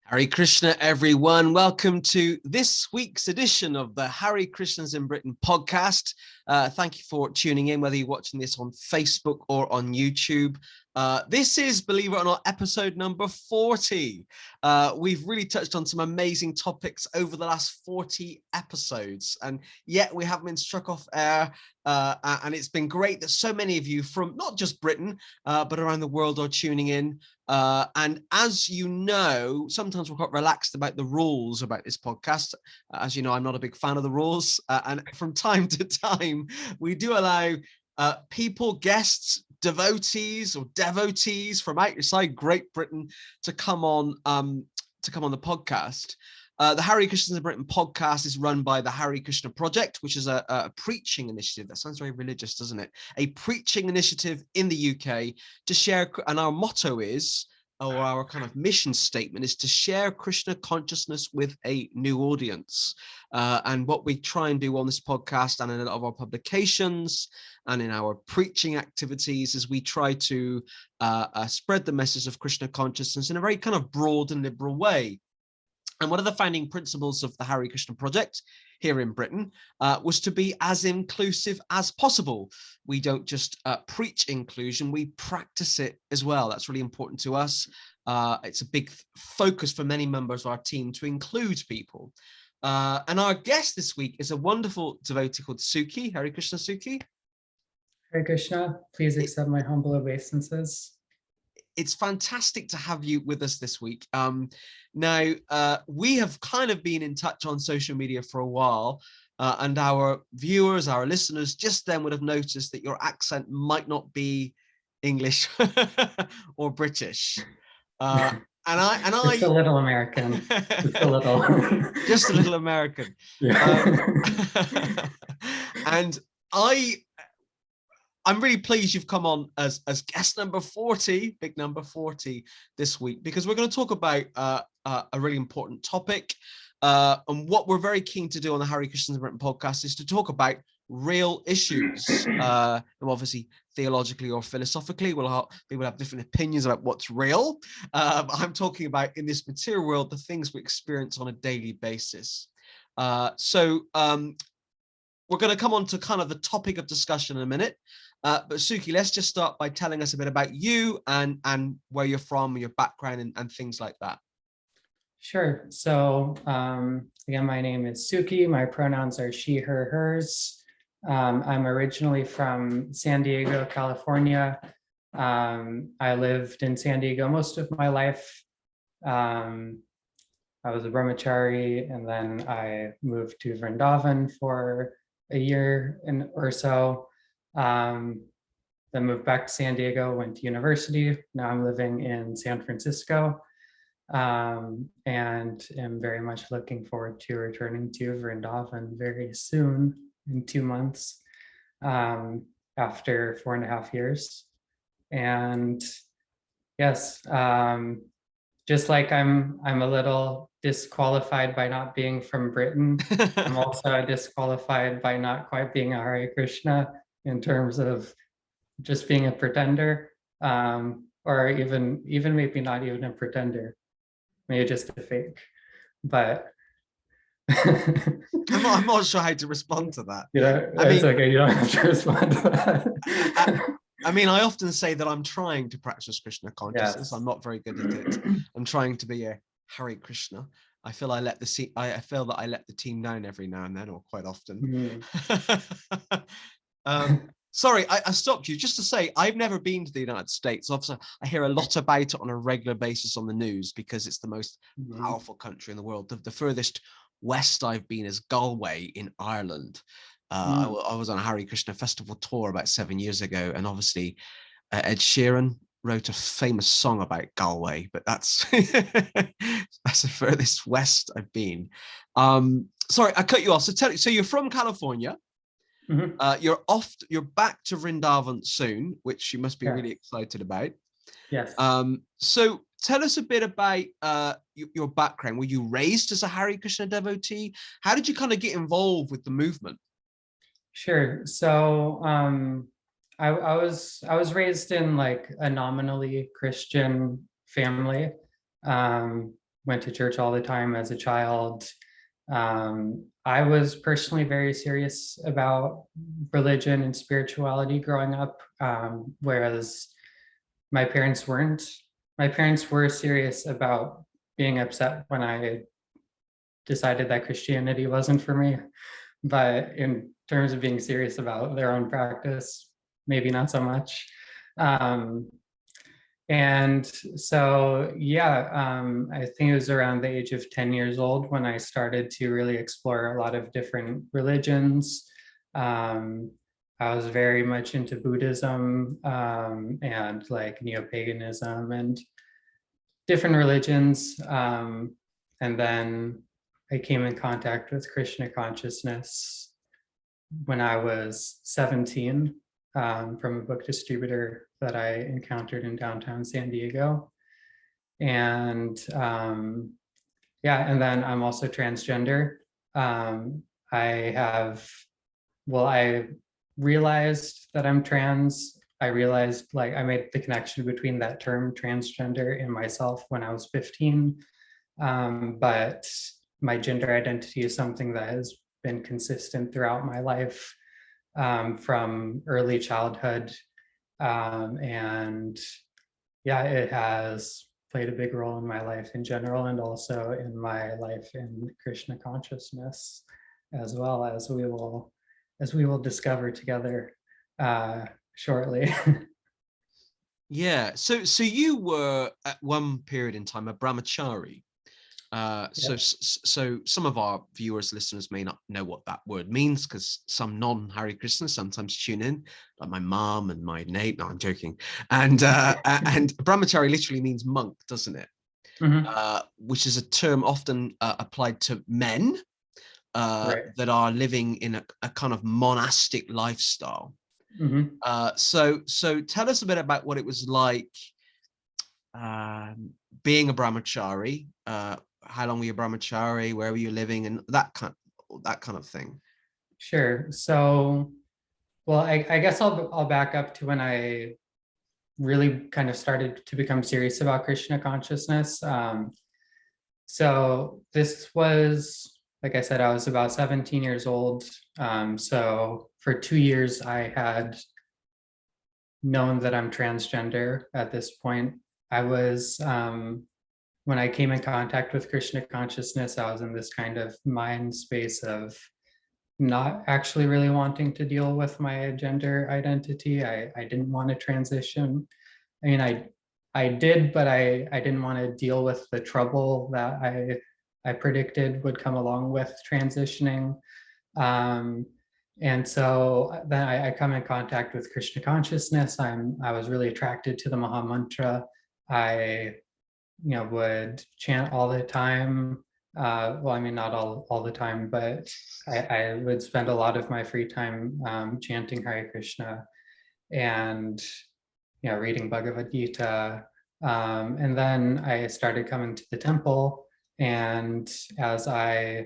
Hare Krishna, everyone. Welcome to this week's edition of the Hare Krishnas in Britain podcast. Thank you for tuning in, whether you're watching this on Facebook or on YouTube. This is, believe it or not, episode number 40. We've really touched on some amazing topics over the last 40 episodes, and yet we haven't been struck off air. And it's been great that so many of you from not just Britain, but around the world are tuning in. And as you know, sometimes we're quite relaxed about the rules about this podcast. As you know, I'm not a big fan of the rules. And from time to time, we do allow people, guests, devotees from outside Great Britain to come on the podcast. The Hare Krishnas in Britain podcast is run by the Hare Krishna Project, which is a preaching initiative. That sounds very religious, doesn't it? A preaching initiative in the UK to share, and our motto is, or our kind of mission statement is, to share Krishna consciousness with a new audience. And what we try and do on this podcast and in a lot of our publications and in our preaching activities is we try to spread the message of Krishna consciousness in a very kind of broad and liberal way. And one of the founding principles of the Hare Krishna Project here in Britain was to be as inclusive as possible. We don't just preach inclusion, we practice it as well. That's really important to us. It's a big focus for many members of our team to include people. And our guest this week is a wonderful devotee called Sukhi. Hare Krishna, Sukhi. Hare Krishna, please accept my humble obeisances. It's fantastic to have you with us this week. Now, we have kind of been in touch on social media for a while, and our viewers, our listeners, just then would have noticed that your accent might not be English or British. And I Just a little American, just a little. Just a little American. Yeah. And I'm really pleased you've come on as guest number 40, big number 40 this week, because we're going to talk about a really important topic. And what we're very keen to do on the Hare Krishnas in Britain podcast is to talk about real issues. And obviously, theologically or philosophically, people have different opinions about what's real. I'm talking about, in this material world, the things we experience on a daily basis. So we're going to come on to kind of the topic of discussion in a minute. But Sukhi, let's just start by telling us a bit about you and where you're from, your background and things like that. Sure. So again, my name is Sukhi. My pronouns are she, her, hers. I'm originally from San Diego, California. I lived in San Diego most of my life. I was a bramacari, and then I moved to Vrindavan for a year or so. Then moved back to San Diego, went to university. Now I'm living in San Francisco, and am very much looking forward to returning to Vrindavan very soon, in 2 months, after 4.5 years. And yes, just like I'm a little disqualified by not being from Britain, I'm also disqualified by not quite being a Hare Krishna in terms of just being a pretender, or even maybe not even a pretender, maybe just a fake. But I'm not sure how to respond to that. Yeah, it's okay. You don't have to respond to that. I mean, I often say that I'm trying to practice Krishna consciousness. Yes. I'm not very good at it. I'm trying to be a Hare Krishna. I feel that I let the team down every now and then, or quite often. Mm-hmm. Sorry, I stopped you just to say I've never been to the United States. Obviously, I hear a lot about it on a regular basis on the news because it's the most powerful country in the world. The furthest west I've been is Galway in Ireland. I was on a Hare Krishna festival tour about 7 years ago, and obviously Ed Sheeran wrote a famous song about Galway, but that's that's the furthest west I've been. Sorry, I cut you off. So you're from California. Mm-hmm. You're back to Vrindavan soon, which you must be really excited about. Yes. So tell us a bit about your background. Were you raised as a Hare Krishna devotee? How did you kind of get involved with the movement? Sure. So I was raised in like a nominally Christian family. went to church all the time as a child. I was personally very serious about religion and spirituality growing up, whereas my parents weren't. My parents were serious about being upset when I decided that Christianity wasn't for me, but in terms of being serious about their own practice, maybe not so much. And so, yeah, I think it was around the age of 10 years old when I started to really explore a lot of different religions. I was very much into Buddhism and like neo-paganism and different religions. And then I came in contact with Krishna consciousness when I was 17 from a book distributor that I encountered in downtown San Diego. And yeah, and then I'm also transgender. I realized that I'm trans. I realized, like, I made the connection between that term transgender and myself when I was 15. But my gender identity is something that has been consistent throughout my life, from early childhood. And yeah, it has played a big role in my life in general, and also in my life in Krishna consciousness, as well as we will discover together shortly. Yeah. So you were at one period in time a brahmachari. So some of our viewers, listeners may not know what that word means, because some non-Hare Krishna sometimes tune in, like my mom and my Nate. No, I'm joking. And brahmachari literally means monk, doesn't it? Mm-hmm. Which is a term often applied to men Right. that are living in a kind of monastic lifestyle. Mm-hmm. So tell us a bit about what it was like being a brahmachari. How long were you a brahmachari? Where were you living, and that kind of thing? Sure. So, well, I guess I'll back up to when I really kind of started to become serious about Krishna consciousness. So this was, like I said, I was about 17 years old. So for 2 years, I had known that I'm transgender at this point. I was, when I came in contact with Krishna consciousness, I was in this kind of mind space of not actually really wanting to deal with my gender identity. I didn't want to transition. I mean, I did, but I didn't want to deal with the trouble that I predicted would come along with transitioning. And so then I come in contact with Krishna consciousness. I was really attracted to the Maha Mantra. I would chant all the time. Well, I mean, not all the time, but I would spend a lot of my free time chanting Hare Krishna and reading Bhagavad Gita. And then I started coming to the temple, and so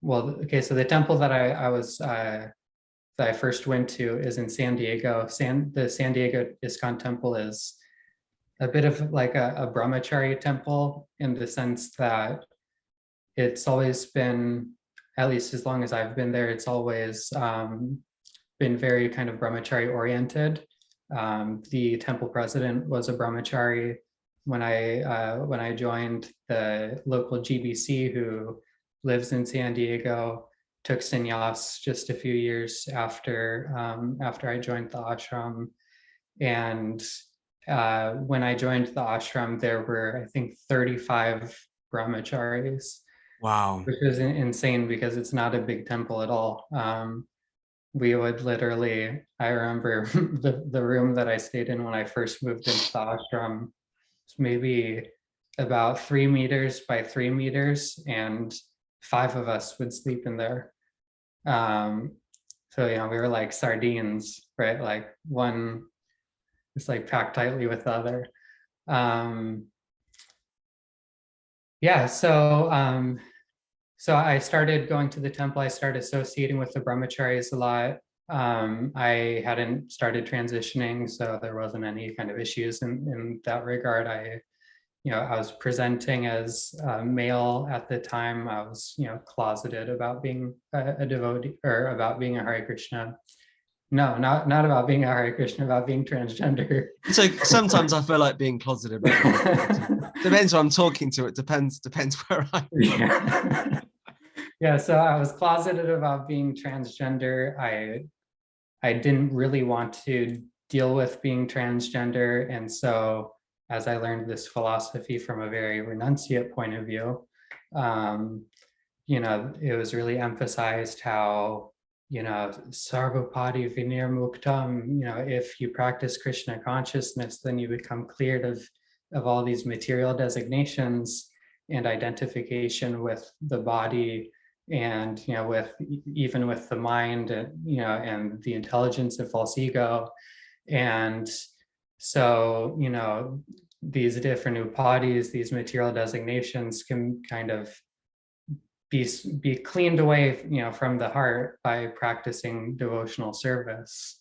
the temple that I first went to is in San Diego. The San Diego ISKCON temple is a bit of like a brahmachari temple, in the sense that it's always been, at least as long as I've been there, it's always been very kind of brahmachari oriented. The temple president was a brahmachari. When I joined, the local GBC, who lives in San Diego, took sannyas just a few years after I joined the ashram. And when I joined the ashram, there were, I think, 35 brahmacharis. Wow. Which is insane, because it's not a big temple at all. We would literally, I remember the room that I stayed in when I first moved into the ashram was maybe about 3 meters by 3 meters, and 5 of us would sleep in there. So we were like sardines, right? Like one is like packed tightly with the other. Yeah, so I started going to the temple. I started associating with the brahmacharis a lot. I hadn't started transitioning, so there wasn't any kind of issues in that regard. I was presenting as a male at the time. I was, closeted about being a devotee, or about being a Hare Krishna. No, not about being a Hare Krishna, about being transgender. So sometimes I feel like being closeted. Depends who I'm talking to. It depends where I am. Yeah. Yeah, so I was closeted about being transgender. I didn't really want to deal with being transgender. And so as I learned this philosophy from a very renunciate point of view, it was really emphasized how, sarvapati vinir muktam, if you practice Krishna consciousness, then you become cleared of all these material designations and identification with the body, and even with the mind, and and the intelligence of false ego. And so these different upadis, these material designations, can kind of be cleaned away from the heart by practicing devotional service.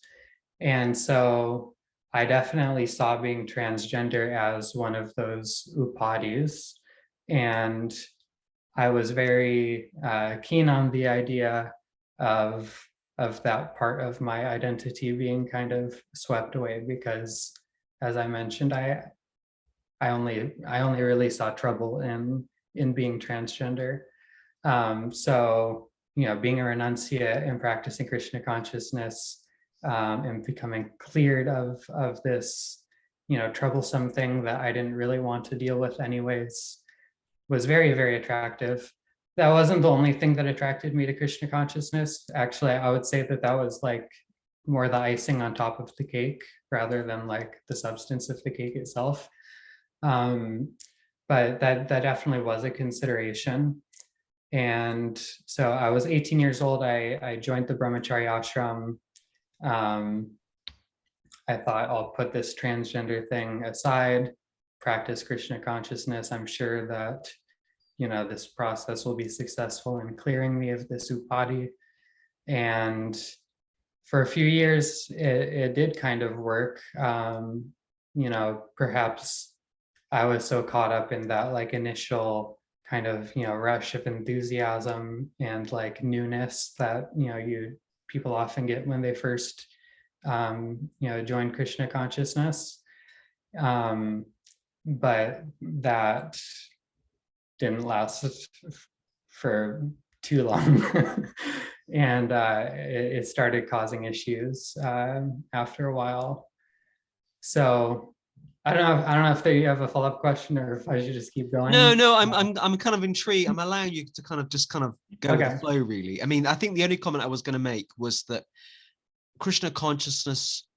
And so I definitely saw being transgender as one of those upadis, and I was very keen on the idea of that part of my identity being kind of swept away, because, as I mentioned, I only really saw trouble in being transgender. So being a renunciate and practicing Krishna consciousness, and becoming cleared of this troublesome thing that I didn't really want to deal with anyways, was very, very attractive. That wasn't the only thing that attracted me to Krishna consciousness. Actually, I would say that was like more the icing on top of the cake, rather than like the substance of the cake itself. But that definitely was a consideration. And so I was 18 years old. I joined the bramacari ashram. I thought, I'll put this transgender thing aside, practice Krishna consciousness. I'm sure that this process will be successful in clearing me of this upadi. And for a few years, it did kind of work. Perhaps I was so caught up in that like initial kind of rush of enthusiasm and like newness that people often get when they first join Krishna consciousness. But that didn't last for too long. And it started causing issues after a while. So I don't know if you have a follow-up question, or if I should just keep going. No, I'm kind of intrigued. I'm allowing you to kind of go with the flow, really. I mean, I think the only comment I was going to make was that Krishna consciousness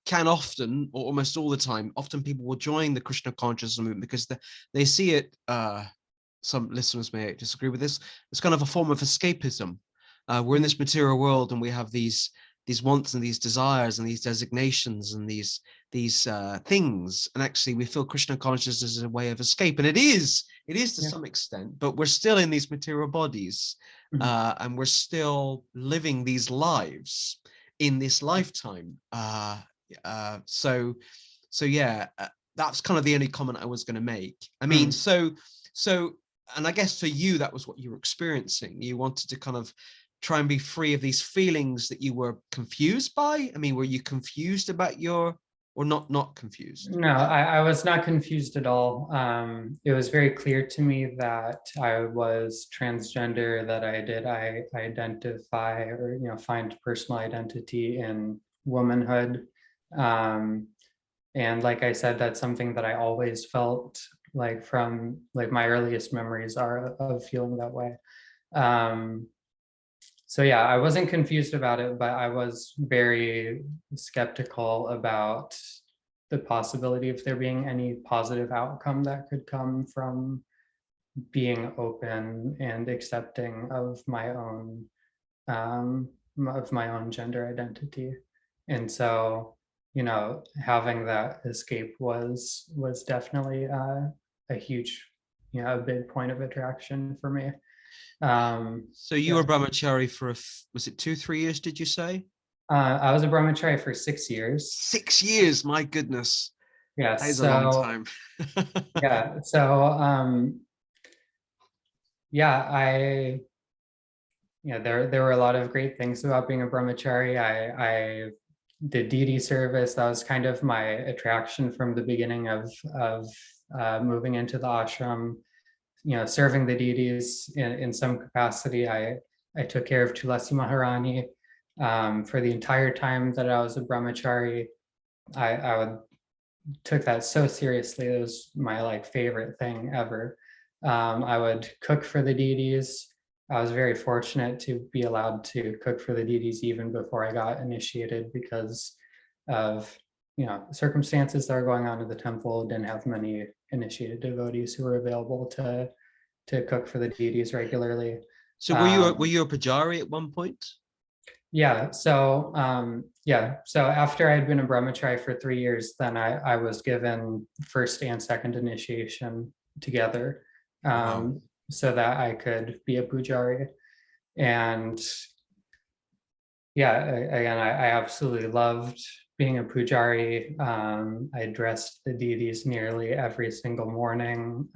can often, or almost all the time, often people will join the Krishna consciousness movement because they see it, some listeners may disagree with this, it's kind of a form of escapism. We're in this material world, and we have these wants and these desires and these designations and these things, and actually we feel Krishna consciousness is a way of escape, and it is to some extent, but we're still in these material bodies, and we're still living these lives in this lifetime. So yeah, that's kind of the only comment I was going to make. I mean, so and I guess for you, that was what you were experiencing. You wanted to kind of try and be free of these feelings that you were confused by. I mean, were you confused about or not confused? No, I was not confused at all. It was very clear to me that I was transgender, that I identify or find personal identity in womanhood. And like I said, that's something that I always felt, like from like my earliest memories are of feeling that way. So yeah, I wasn't confused about it, but I was very skeptical about the possibility of there being any positive outcome that could come from being open and accepting of my own gender identity. And so, having that escape was definitely a huge, a big point of attraction for me. So you were brahmachari for was it 2-3 years, did you say? I was a brahmachari for 6 years. 6 years, my goodness. Yeah. That is a long time. Yeah. So yeah, there were a lot of great things about being a brahmachari. I did deity service. That was kind of my attraction from the beginning of moving into the ashram. Serving the deities in some capacity. I took care of Tulasi Maharani for the entire time that I was a brahmachari. I took that so seriously. It was my favorite thing ever. I would cook for the deities. I was very fortunate to be allowed to cook for the deities even before I got initiated because of circumstances that were going on in the temple. Didn't have many initiated devotees who were available to cook for the deities regularly. So were you a pujari at one point? Yeah. So So after I'd been a brahmachari for 3 years, then I was given first and second initiation together, Wow. so that I could be a pujari. And yeah, again, I absolutely loved being a pujari. I dressed the deities nearly every single morning,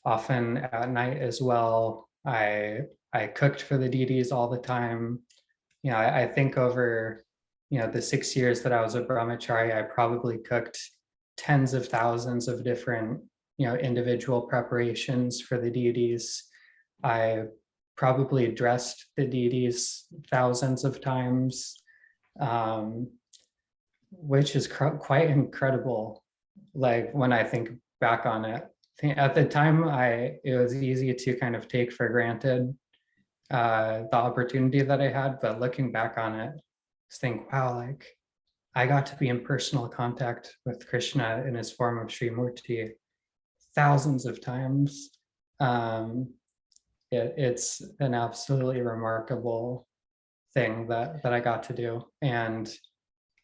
often at night as well. I cooked for the deities all the time. I think over the 6 years that I was a brahmachari, I probably cooked tens of thousands of different individual preparations for the deities. I probably dressed the deities thousands of times, which is quite incredible. Like when I think back on it, at the time, it was easy to kind of take for granted the opportunity that I had, but looking back on it, just think, wow, like I got to be in personal contact with Krishna in his form of Sri Murti thousands of times. It's an absolutely remarkable thing that I got to do, and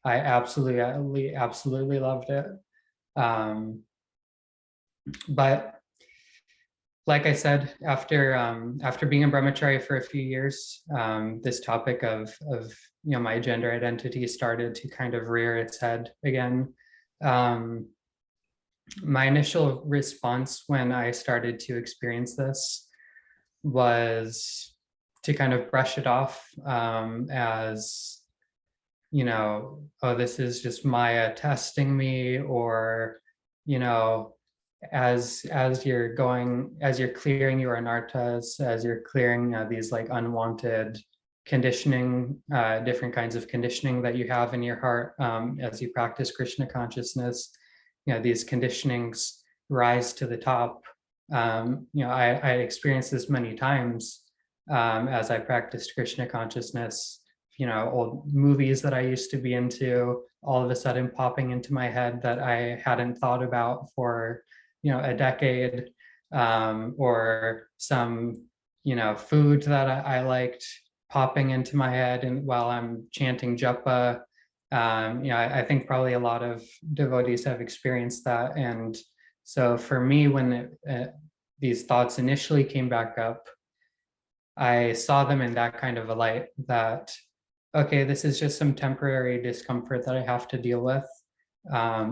I absolutely loved it. But like I said, after being a brahmachari for a few years, this topic of my gender identity started to kind of rear its head again. My initial response when I started to experience this was to kind of brush it off as, oh, this is just Maya testing me, or, as you're clearing your anartas, as you're clearing these unwanted conditioning, different kinds of conditioning that you have in your heart, as you practice Krishna consciousness, these conditionings rise to the top. I experienced this many times as I practiced Krishna consciousness. Old movies that I used to be into, all of a sudden popping into my head that I hadn't thought about for a decade, or some food that I liked popping into my head and while I'm chanting japa. I think probably a lot of devotees have experienced that. And so for me, when these thoughts initially came back up, I saw them in that kind of a light that, okay, this is just some temporary discomfort that I have to deal with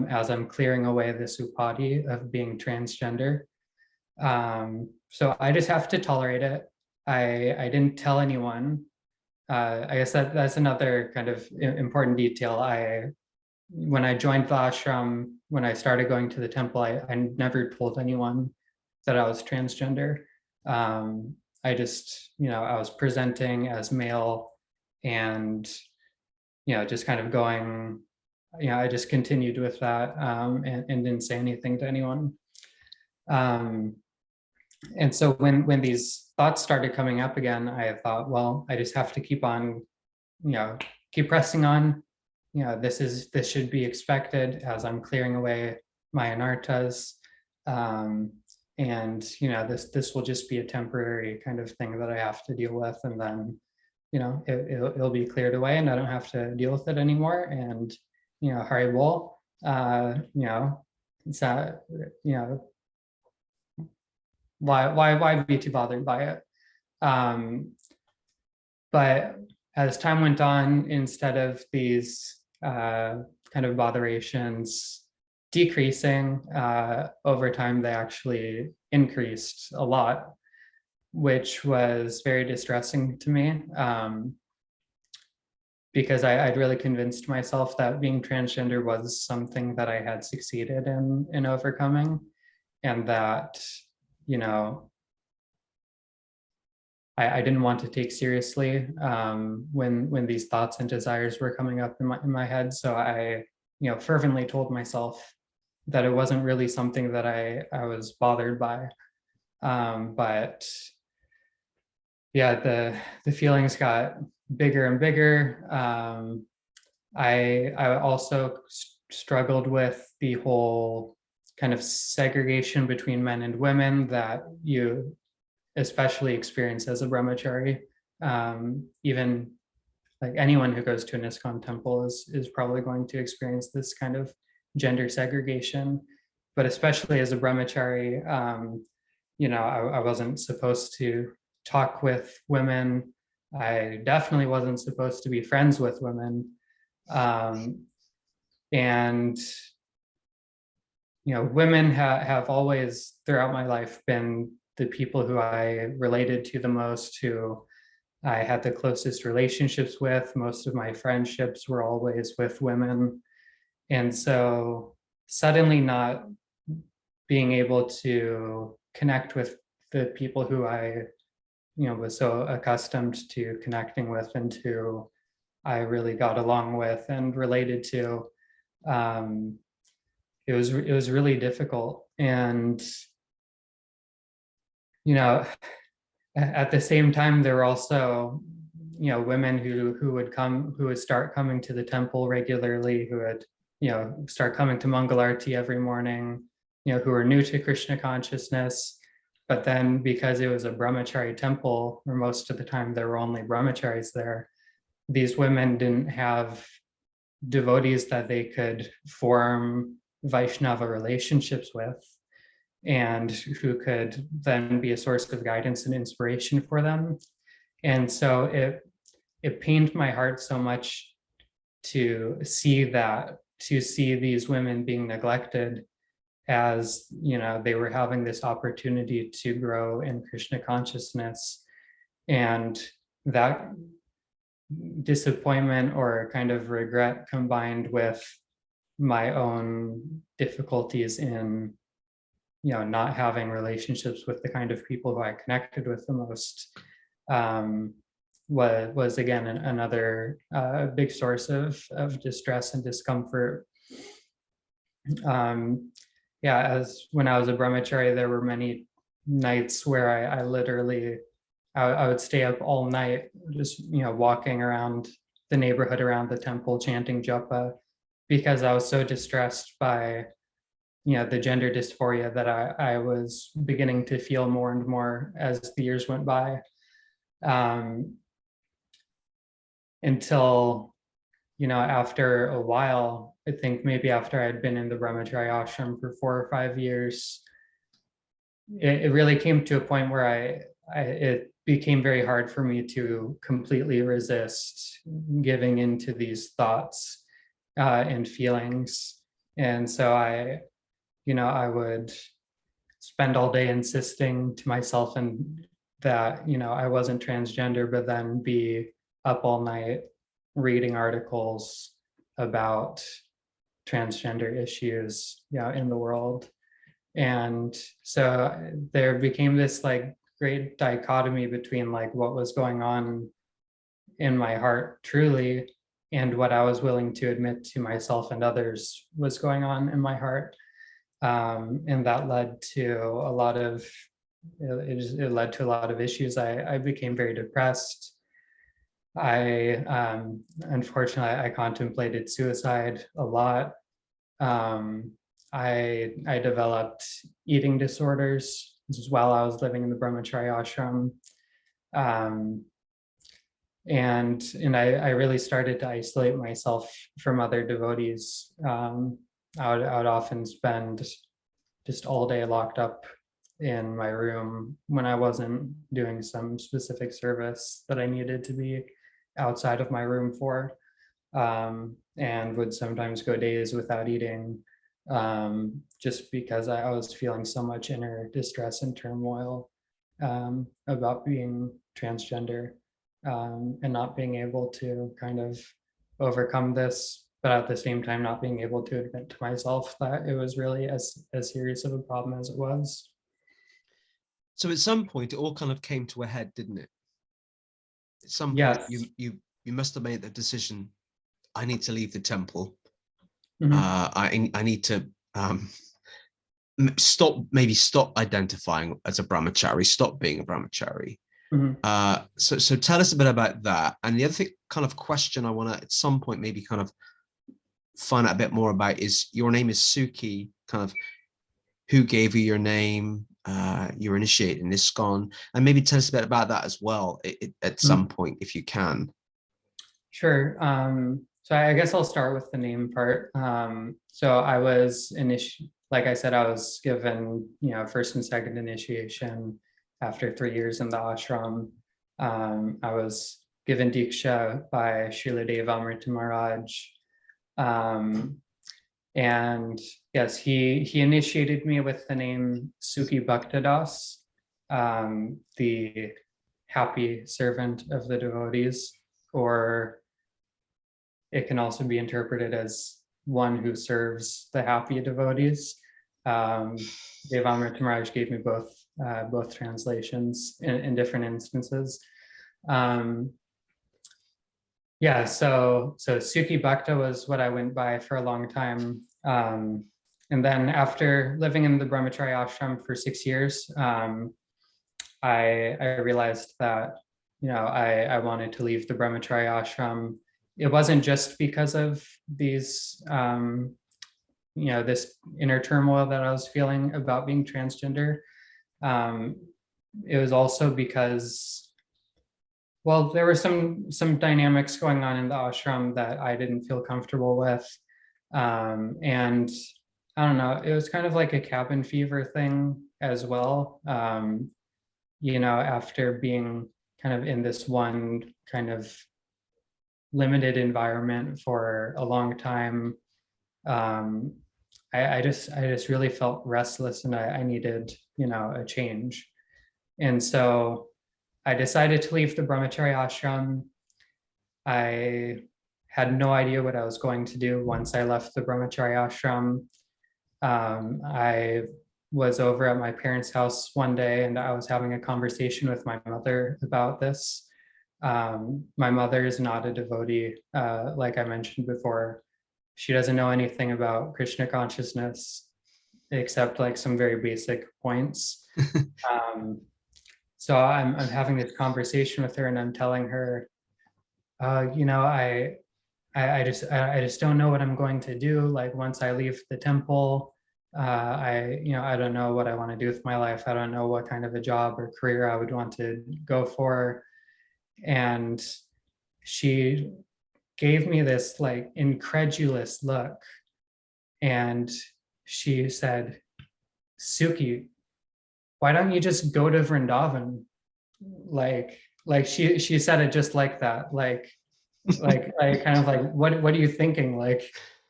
as I'm clearing away this upadhi of being transgender. So I just have to tolerate it. I didn't tell anyone. I guess that's another kind of important detail. When I joined the ashram, when I started going to the temple, I never told anyone that I was transgender. I just, I was presenting as male, and, just kind of going, I just continued with that, and didn't say anything to anyone. And so when these thoughts started coming up again, I thought, well, I just have to keep on, keep pressing on. This should be expected as I'm clearing away my anartas. And this will just be a temporary kind of thing that I have to deal with, and then it'll be cleared away, and I don't have to deal with it anymore. And Hari Bol, it's why be too bothered by it? But as time went on, instead of these kind kind of botherations decreasing. Over time, they actually increased a lot, which was very distressing to me, because I'd really convinced myself that being transgender was something that I had succeeded in overcoming, and that, you know, I didn't want to take seriously when these thoughts and desires were coming up in my head. So I, fervently told myself that it wasn't really something that I was bothered by. But yeah, the feelings got bigger and bigger. I also struggled with the whole kind of segregation between men and women that you especially experience as a brahmachari. Even like anyone who goes to an ISKCON temple is probably going to experience this kind of gender segregation, but especially as a brahmachari, I wasn't supposed to talk with women. I definitely wasn't supposed to be friends with women. And women have always throughout my life been the people who I related to the most, who I had the closest relationships with. Most of my friendships were always with women. And so suddenly not being able to connect with the people who I, was so accustomed to connecting with and who I really got along with and related to, it was really difficult. And at the same time, there were also women who would start coming to the temple regularly, who would start coming to Mangalarti every morning, who were new to Krishna consciousness. But then, because it was a brahmachari temple, where most of the time there were only brahmacharis there, these women didn't have devotees that they could form Vaishnava relationships with, and who could then be a source of guidance and inspiration for them. And so it pained my heart so much to see these women being neglected, as they were having this opportunity to grow in Krishna consciousness. And that disappointment or kind of regret, combined with my own difficulties in not having relationships with the kind of people who I connected with the most, was again another big source of distress and discomfort. As when I was a brahmachari, there were many nights where I literally I would stay up all night, just walking around the neighborhood around the temple chanting japa, because I was so distressed by the gender dysphoria that I was beginning to feel more and more as the years went by, until after a while, I think maybe after I'd been in the brahmachari ashram for 4 or 5 years, it really came to a point where it became very hard for me to completely resist giving into these thoughts and feelings. And so I would spend all day insisting to myself and that, I wasn't transgender, but then be up all night reading articles about transgender issues, in the world. And so there became this like great dichotomy between like what was going on in my heart truly and what I was willing to admit to myself and others was going on in my heart. And that led to a lot of it led to a lot of issues. I became very depressed. Unfortunately, I contemplated suicide a lot. I developed eating disorders. This is while I was living in the brahmachari ashram. And I really started to isolate myself from other devotees. I would often spend just all day locked up in my room when I wasn't doing some specific service that I needed to be outside of my room for. and would sometimes go days without eating, just because I was feeling so much inner distress and turmoil about being transgender, and not being able to kind of overcome this, but at the same time not being able to admit to myself that it was really as serious of a problem as it was. So at some point, it all kind of came to a head, didn't it? At some point, Yes. you must have made the decision. I need to leave the temple. Mhm. I need to stop identifying as a brahmachari, stop being a brahmachari. Mhm. So tell us a bit about that. And the other thing, kind of question I want to at some point maybe kind of find out a bit more about is your name is Sukhi. Kind of who gave you your name? You were initiated in ISKCON, and maybe tell us a bit about that as well at some Mhm. point if you can. Sure. So I guess I'll start with the name part. So I was like I said, I was given, first and second initiation after 3 years in the ashram. I was given Diksha by Srila Deva Amrita Maharaj. And yes, he initiated me with the name Sukhi Bhaktadas, the happy servant of the devotees, or it can also be interpreted as one who serves the happy devotees. Devamrita Maharaj gave me both translations in different instances. Yeah, so Sukhi Bhakta was what I went by for a long time. And then after living in the Brahmachari ashram for 6 years, I realized that, I wanted to leave the Brahmachari ashram. It wasn't just because of these, this inner turmoil that I was feeling about being transgender. It was also because, well, there were some dynamics going on in the ashram that I didn't feel comfortable with. And I don't know, it was kind of like a cabin fever thing as well. After being kind of in this one kind of limited environment for a long time, I just really felt restless, and I needed, a change. And so I decided to leave the Brahmachari ashram. I had no idea what I was going to do once I left the Brahmachari ashram. I was over at my parents' house one day, and I was having a conversation with my mother about this. My mother is not a devotee, like I mentioned before. She doesn't know anything about Krishna consciousness, except like some very basic points. So I'm having this conversation with her, and I'm telling her, I just don't know what I'm going to do. Like once I leave the temple, I don't know what I want to do with my life. I don't know what kind of a job or career I would want to go for. And she gave me this like incredulous look, and she said, "Sukhi, why don't you just go to Vrindavan?" Like she said it just like that. Like I kind of like, what are you thinking? Like,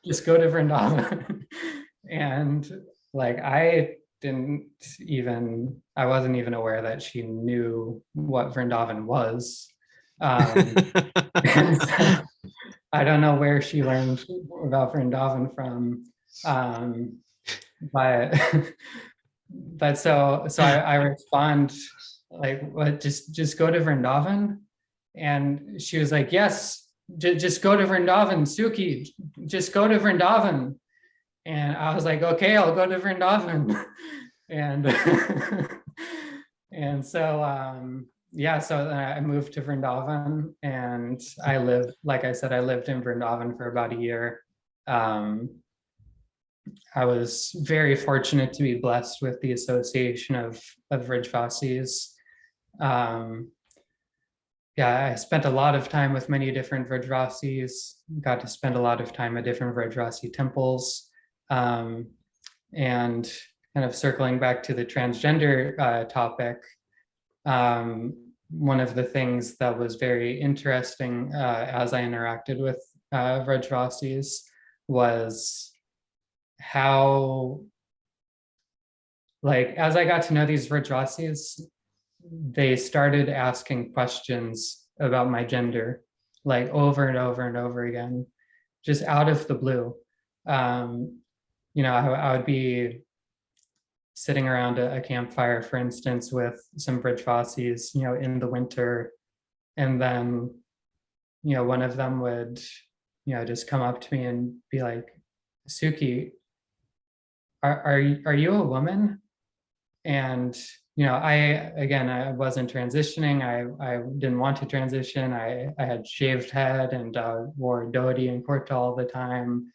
just go to Vrindavan. And like I wasn't even aware that she knew what Vrindavan was. And so I don't know where she learned about Vrindavan from. But I respond like, what, just go to Vrindavan? And she was like, yes, just go to Vrindavan, Sukhi, just go to Vrindavan. And I was like, okay, I'll go to Vrindavan. And and so yeah, so I moved to Vrindavan, and like I said, I lived in Vrindavan for about a year. I was very fortunate to be blessed with the association of Vrajvasis. Yeah, I spent a lot of time with many different Vrajvasis, got to spend a lot of time at different Vrajvasi temples. And kind of circling back to the transgender topic, one of the things that was very interesting as I interacted with Vrajvasis was how, like, as I got to know these Vrajvasis, they started asking questions about my gender, like over and over and over again, just out of the blue. I would be sitting around a campfire, for instance, with some Vrajvasis, in the winter, and then, one of them would, just come up to me and be like, Sukhi, are you a woman? And I wasn't transitioning. I didn't want to transition. I had shaved head and wore dhoti and kurta all the time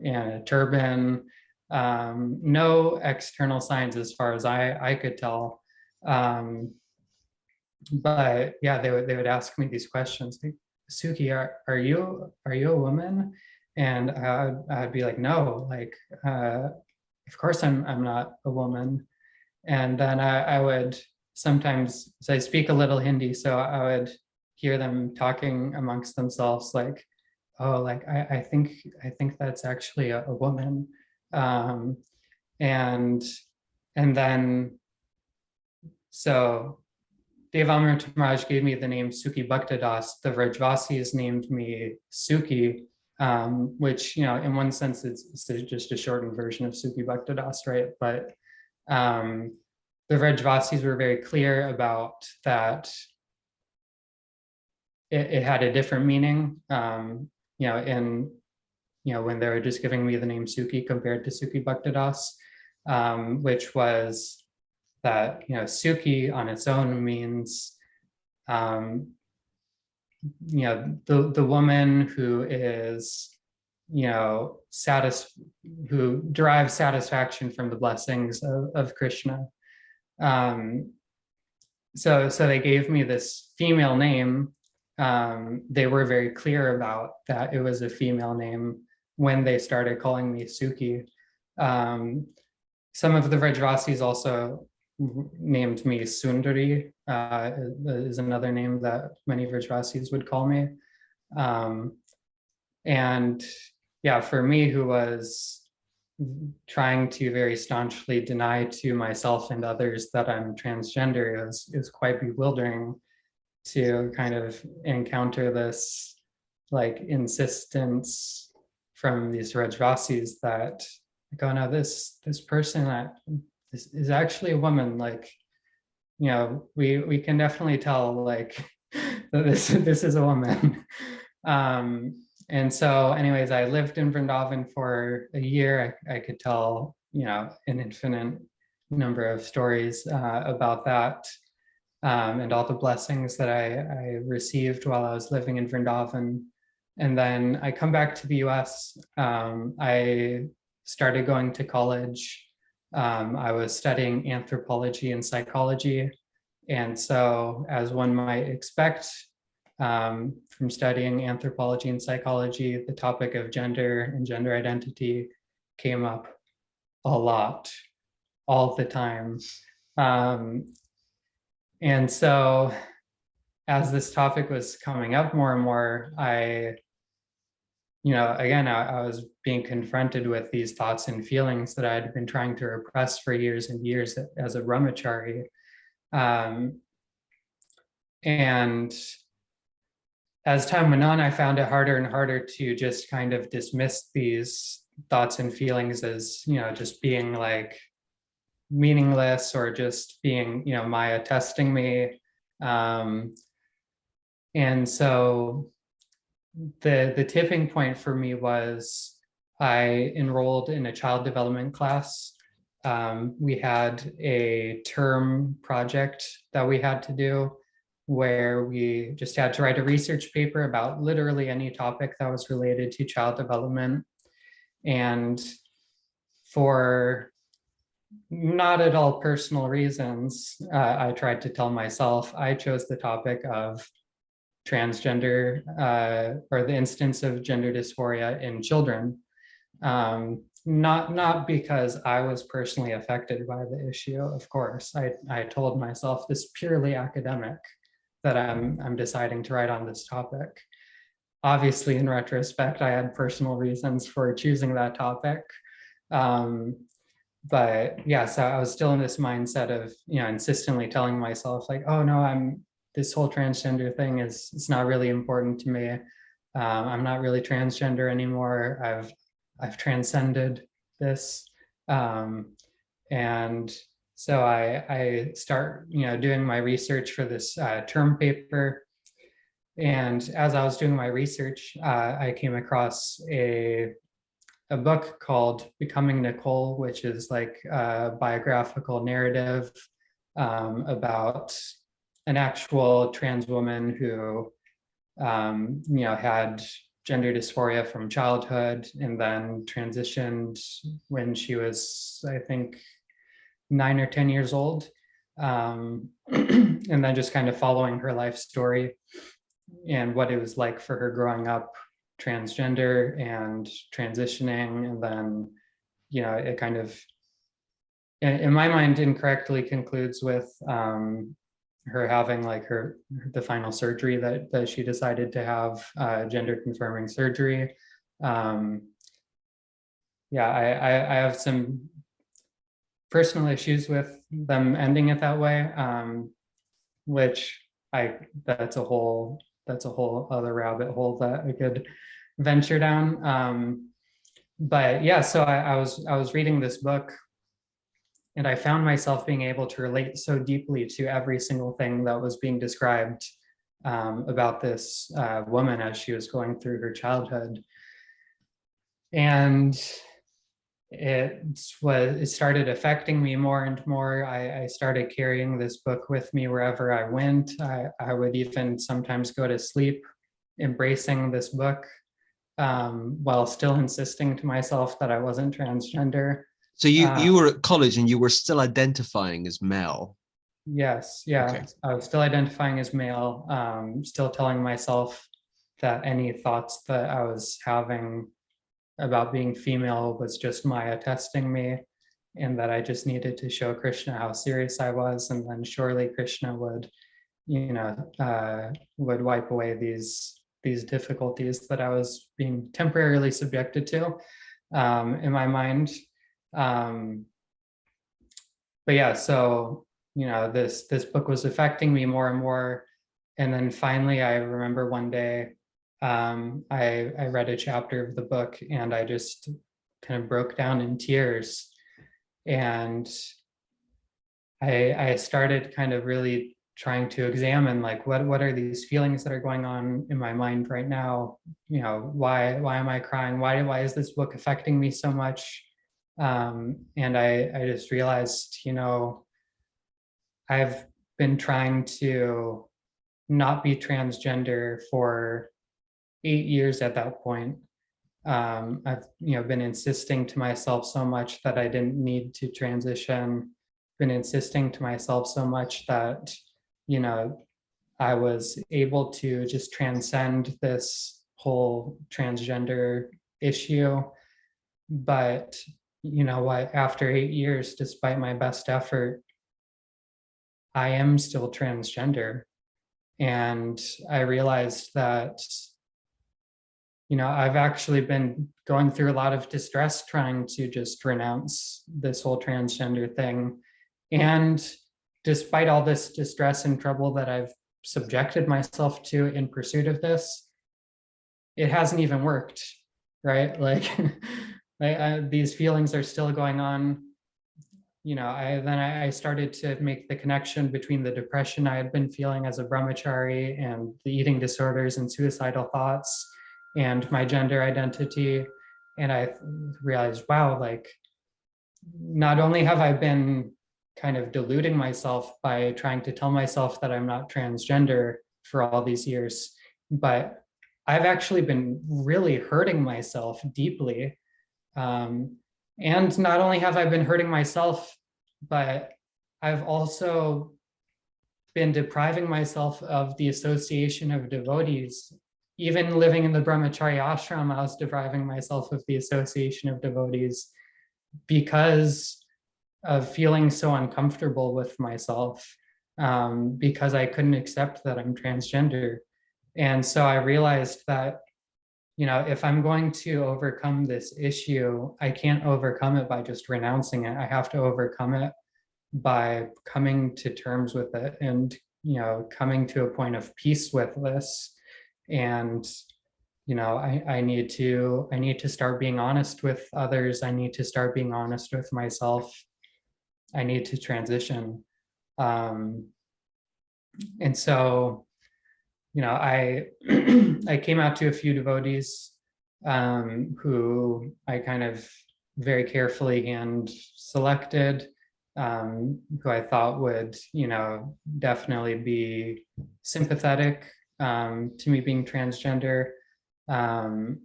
and a turban. No external signs as far as I could tell. But yeah, they would ask me these questions like, Sukhi, are you a woman? And I'd be like, no, like, of course I'm not a woman. And then I would sometimes, so I speak a little Hindi, so I would hear them talking amongst themselves like, oh, like I think that's actually a woman. And then, so Devamrita Maharaj gave me the name Sukhi Bhaktadas. The Vrajvasis named me Sukhi, which, in one sense, it's just a shortened version of Sukhi Bhaktadas, right? But the Vrajvasis were very clear about that it had a different meaning, when they were just giving me the name Sukhi compared to Sukhi Bhaktadas, which was that, Sukhi on its own means, the woman who is, who derives satisfaction from the blessings of Krishna. So they gave me this female name. They were very clear about that it was a female name when they started calling me Sukhi. Some of the Vrajvasis also named me Sundari, is another name that many Vrajvasis would call me. And yeah, for me, who was trying to very staunchly deny to myself and others that I'm transgender, is quite bewildering to kind of encounter this like insistence from these Vrajvasis that, like, oh no, this person that is actually a woman. Like, we can definitely tell, like, that this is a woman. And so anyways, I lived in Vrindavan for a year. I could tell, an infinite number of stories about that, and all the blessings that I received while I was living in Vrindavan. And then I come back to the US. I started going to college. I was studying anthropology and psychology. And so, as one might expect, from studying anthropology and psychology, the topic of gender and gender identity came up a lot, all the time. And so, as this topic was coming up more and more, I was being confronted with these thoughts and feelings that I had been trying to repress for years and years as a bramacari. And as time went on, I found it harder and harder to just kind of dismiss these thoughts and feelings as, just being like meaningless, or just being, Maya testing me. And so the tipping point for me was I enrolled in a child development class. We had a term project that we had to do, where we just had to write a research paper about literally any topic that was related to child development. And for not at all personal reasons, I tried to tell myself I chose the topic of transgender, or the instance of gender dysphoria in children, not because I was personally affected by the issue. Of course, I told myself this purely academic, that I'm deciding to write on this topic. obviously in retrospect, I had personal reasons for choosing that topic. But yeah, so I was still in this mindset of, insistently telling myself like, oh no, this whole transgender thing it's not really important to me. I'm not really transgender anymore. I've transcended this. And so I start, doing my research for this term paper. And as I was doing my research, I came across a book called Becoming Nicole, which is like a biographical narrative about an actual trans woman who, had gender dysphoria from childhood and then transitioned when she was, I think, 9 or 10 years old. And then just kind of following her life story and what it was like for her growing up transgender and transitioning. And then, it kind of, in my mind, incorrectly concludes with her having like the final surgery that she decided to have, gender confirming surgery. I have some personal issues with them ending it that way, which that's a whole other rabbit hole that I could venture down. But yeah, so I was reading this book, and I found myself being able to relate so deeply to every single thing that was being described about this woman as she was going through her childhood. And it started affecting me more and more. I started carrying this book with me wherever I went. I would even sometimes go to sleep embracing this book, while still insisting to myself that I wasn't transgender. So you were at college and you were still identifying as male? Yes, yeah. Okay. I was still identifying as male, still telling myself that any thoughts that I was having about being female was just Maya testing me, and that I just needed to show Krishna how serious I was, and then surely Krishna would, would wipe away these difficulties that I was being temporarily subjected to, in my mind. But yeah, so this book was affecting me more and more, and then finally, I remember one day, I read a chapter of the book and I just kind of broke down in tears, and I started kind of really trying to examine like what are these feelings that are going on in my mind right now. Why am I crying? Why is this book affecting me so much? And I just realized, I've been trying to not be transgender for 8 years at that point. I've been insisting to myself so much that I didn't need to transition, been insisting to myself so much that I was able to just transcend this whole transgender issue. But you know what, after 8 years, despite my best effort, I am still transgender. And I realized that I've actually been going through a lot of distress trying to just renounce this whole transgender thing. And despite all this distress and trouble that I've subjected myself to in pursuit of this, it hasn't even worked, right? Like, these feelings are still going on. I started to make the connection between the depression I had been feeling as a brahmachari and the eating disorders and suicidal thoughts and my gender identity. And I realized, wow, like, not only have I been kind of deluding myself by trying to tell myself that I'm not transgender for all these years, but I've actually been really hurting myself deeply. And not only have I been hurting myself, but I've also been depriving myself of the association of devotees. Even living in the brahmacari ashram, I was depriving myself of the association of devotees because of feeling so uncomfortable with myself, because I couldn't accept that I'm transgender. And so I realized that if I'm going to overcome this issue, I can't overcome it by just renouncing it. I have to overcome it by coming to terms with it and, coming to a point of peace with this. And, I need to start being honest with others. I need to start being honest with myself. I need to transition. And so, I I came out to a few devotees who I kind of very carefully hand selected, who I thought would, definitely be sympathetic to me being transgender. I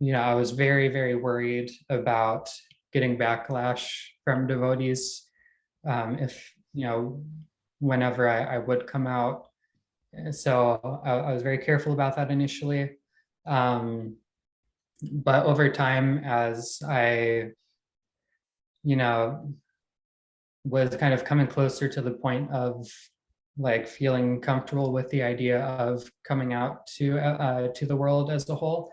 was very, very worried about getting backlash from devotees if, whenever I would come out. So I was very careful about that initially. But over time, as I, was kind of coming closer to the point of like feeling comfortable with the idea of coming out to the world as a whole,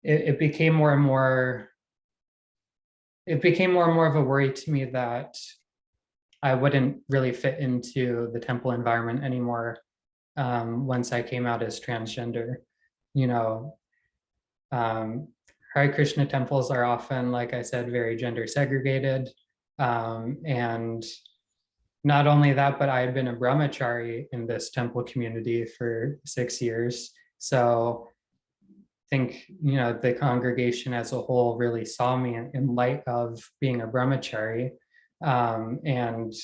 it became more and more. It became more and more of a worry to me that I wouldn't really fit into the temple environment anymore once I came out as transgender. Hare Krishna temples are often, like I said, very gender segregated. And not only that, but I had been a bramacari in this temple community for 6 years. So I think, the congregation as a whole really saw me in light of being a brahmachari. And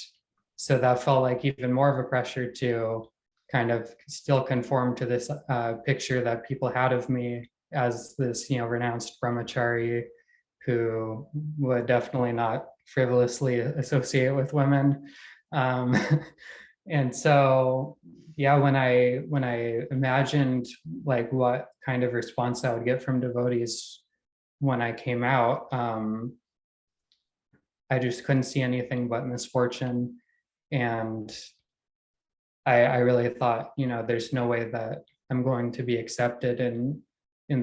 so that felt like even more of a pressure to kind of still conform to this picture that people had of me as this, renounced brahmachari who would definitely not frivolously associate with women. And so, yeah, when I imagined like what kind of response I would get from devotees when I came out, I just couldn't see anything but misfortune. And I really thought, there's no way that I'm going to be accepted in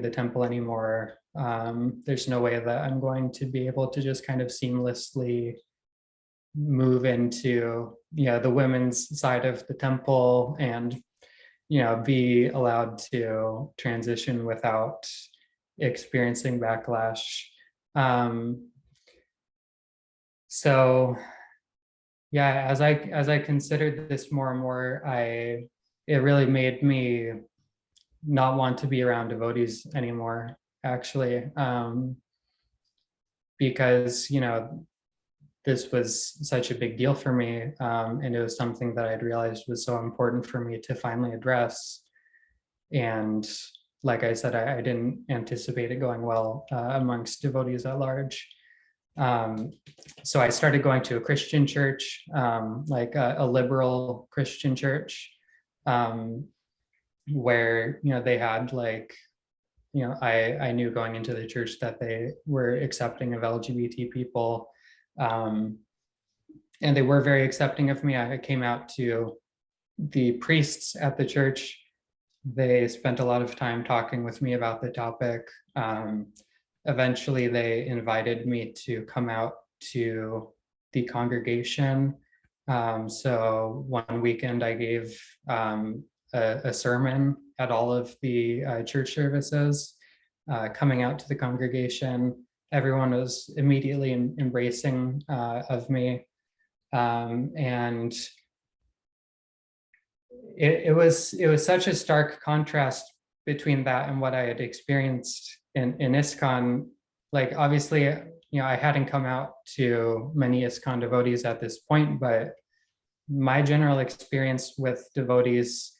the temple anymore. There's no way that I'm going to be able to just kind of seamlessly move into, the women's side of the temple and, be allowed to transition without experiencing backlash. So yeah, as I considered this more and more, it really made me not want to be around devotees anymore, actually, because this was such a big deal for me, and it was something that I'd realized was so important for me to finally address. And like I said, I didn't anticipate it going well amongst devotees at large. So I started going to a Christian church, like a liberal Christian church, where, they had like, I knew going into the church that they were accepting of LGBT people. And they were very accepting of me. I came out to the priests at the church. They spent a lot of time talking with me about the topic. Eventually, they invited me to come out to the congregation. So one weekend I gave a sermon at all of the church services, coming out to the congregation. Everyone was immediately embracing of me. And it was such a stark contrast between that and what I had experienced in ISKCON. Like, obviously, I hadn't come out to many ISKCON devotees at this point, but my general experience with devotees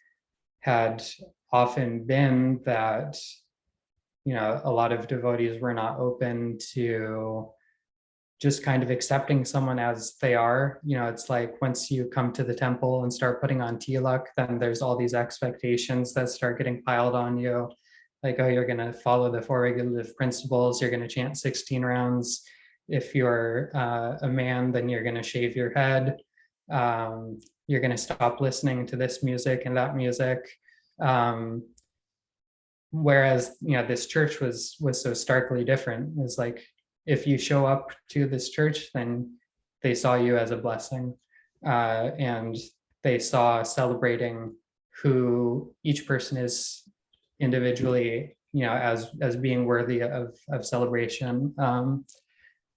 had often been that, a lot of devotees were not open to just kind of accepting someone as they are. It's like once you come to the temple and start putting on tilak, then there's all these expectations that start getting piled on you. Like, oh, you're going to follow the 4 regulative principles. You're going to chant 16 rounds. If you're a man, then you're going to shave your head. You're going to stop listening to this music and that music. Whereas, this church was so starkly different. It was like, if you show up to this church, then they saw you as a blessing, and they saw celebrating who each person is individually, as being worthy of celebration,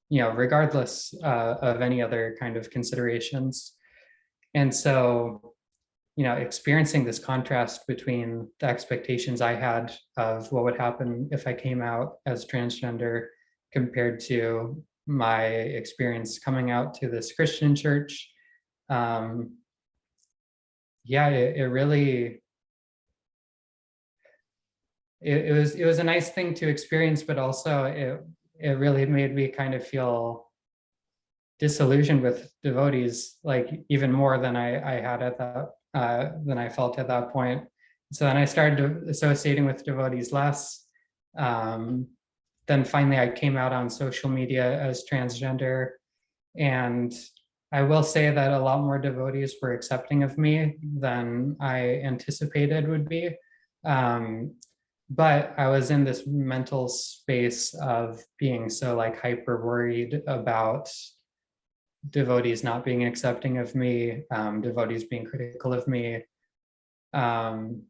regardless of any other kind of considerations. And so, experiencing this contrast between the expectations I had of what would happen if I came out as transgender compared to my experience coming out to this Christian church. It really, it was a nice thing to experience, but also it really made me kind of feel disillusioned with devotees, like even more than I had at that, than I felt at that point. So then I started associating with devotees less. Then finally I came out on social media as transgender, and I will say that a lot more devotees were accepting of me than I anticipated would be. But I was in this mental space of being so like hyper worried about devotees not being accepting of me, devotees being critical of me. And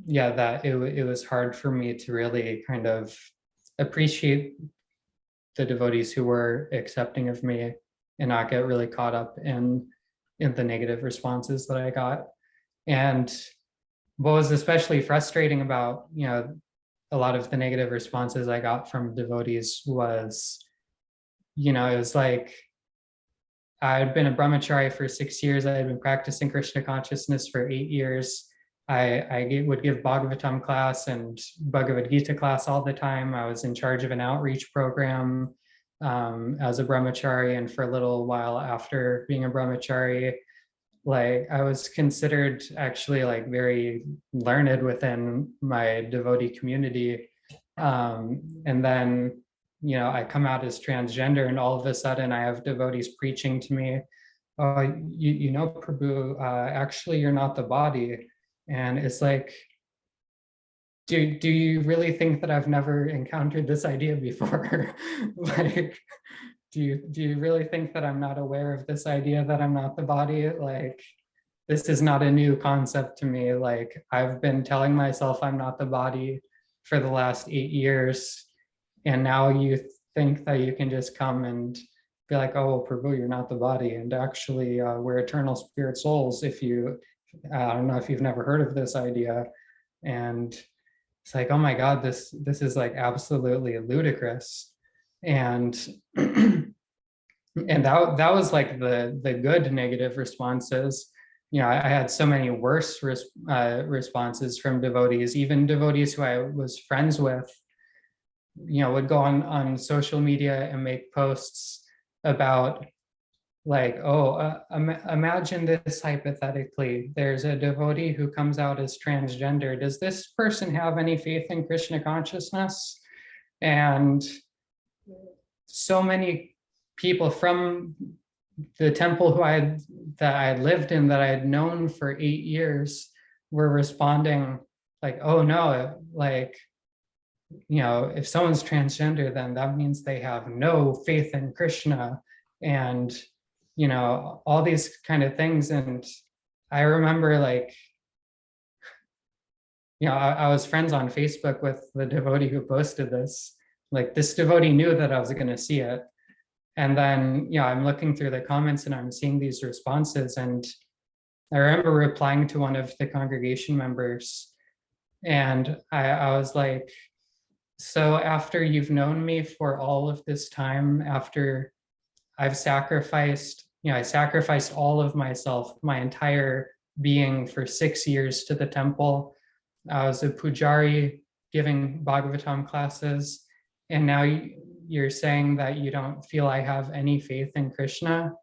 yeah, that it was hard for me to really kind of appreciate the devotees who were accepting of me and not get really caught up in the negative responses that I got. And what was especially frustrating about, a lot of the negative responses I got from devotees was, it was like, I had been a brahmachari for 6 years. I had been practicing Krishna consciousness for 8 years. I would give Bhagavatam class and Bhagavad Gita class all the time. I was in charge of an outreach program as a brahmachari, and for a little while after being a brahmachari, like I was considered actually like very learned within my devotee community. And then, I come out as transgender, and all of a sudden I have devotees preaching to me, "Oh, Prabhu, actually you're not the body." And it's like, do you really think that I've never encountered this idea before? Like, do you really think that I'm not aware of this idea that I'm not the body? Like, this is not a new concept to me. Like, I've been telling myself I'm not the body for the last 8 years. And now you think that you can just come and be like, "Oh, Prabhu, you're not the body. And actually, we're eternal spirit souls." I don't know if you've never heard of this idea. And it's like, oh my God, this is like absolutely ludicrous. And and that was like the good negative responses. I had so many worse responses from devotees, even devotees who I was friends with, would go on social media and make posts about like, "Oh, imagine this hypothetically. There's a devotee who comes out as transgender. Does this person have any faith in Krishna consciousness?" And so many people from the temple that I had lived in, that I had known for 8 years, were responding like, "Oh no, like, if someone's transgender, then that means they have no faith in Krishna," and all these kind of things. And I remember, like, I was friends on Facebook with the devotee who posted this. Like, this devotee knew that I was going to see it. And then, I'm looking through the comments and I'm seeing these responses. And I remember replying to one of the congregation members. And I was like, "So after you've known me for all of this time, after I've sacrificed, I sacrificed all of myself, my entire being, for 6 years to the temple. I was a pujari giving Bhagavatam classes, and now you're saying that you don't feel I have any faith in Krishna?"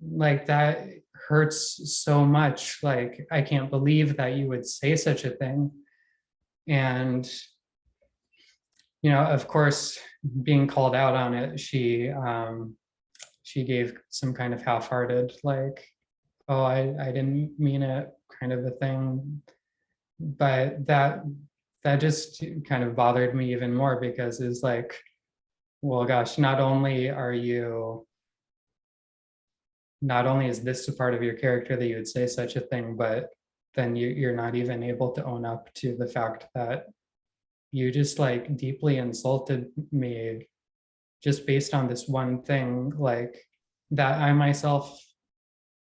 Like, that hurts so much. Like, I can't believe that you would say such a thing. And, of course, being called out on it, she gave some kind of half-hearted, like, "Oh, I didn't mean it kind of a thing. But that just kind of bothered me even more, because it's like, well, gosh, not only is this a part of your character that you would say such a thing, but then you're not even able to own up to the fact that you just like deeply insulted me just based on this one thing, like that I myself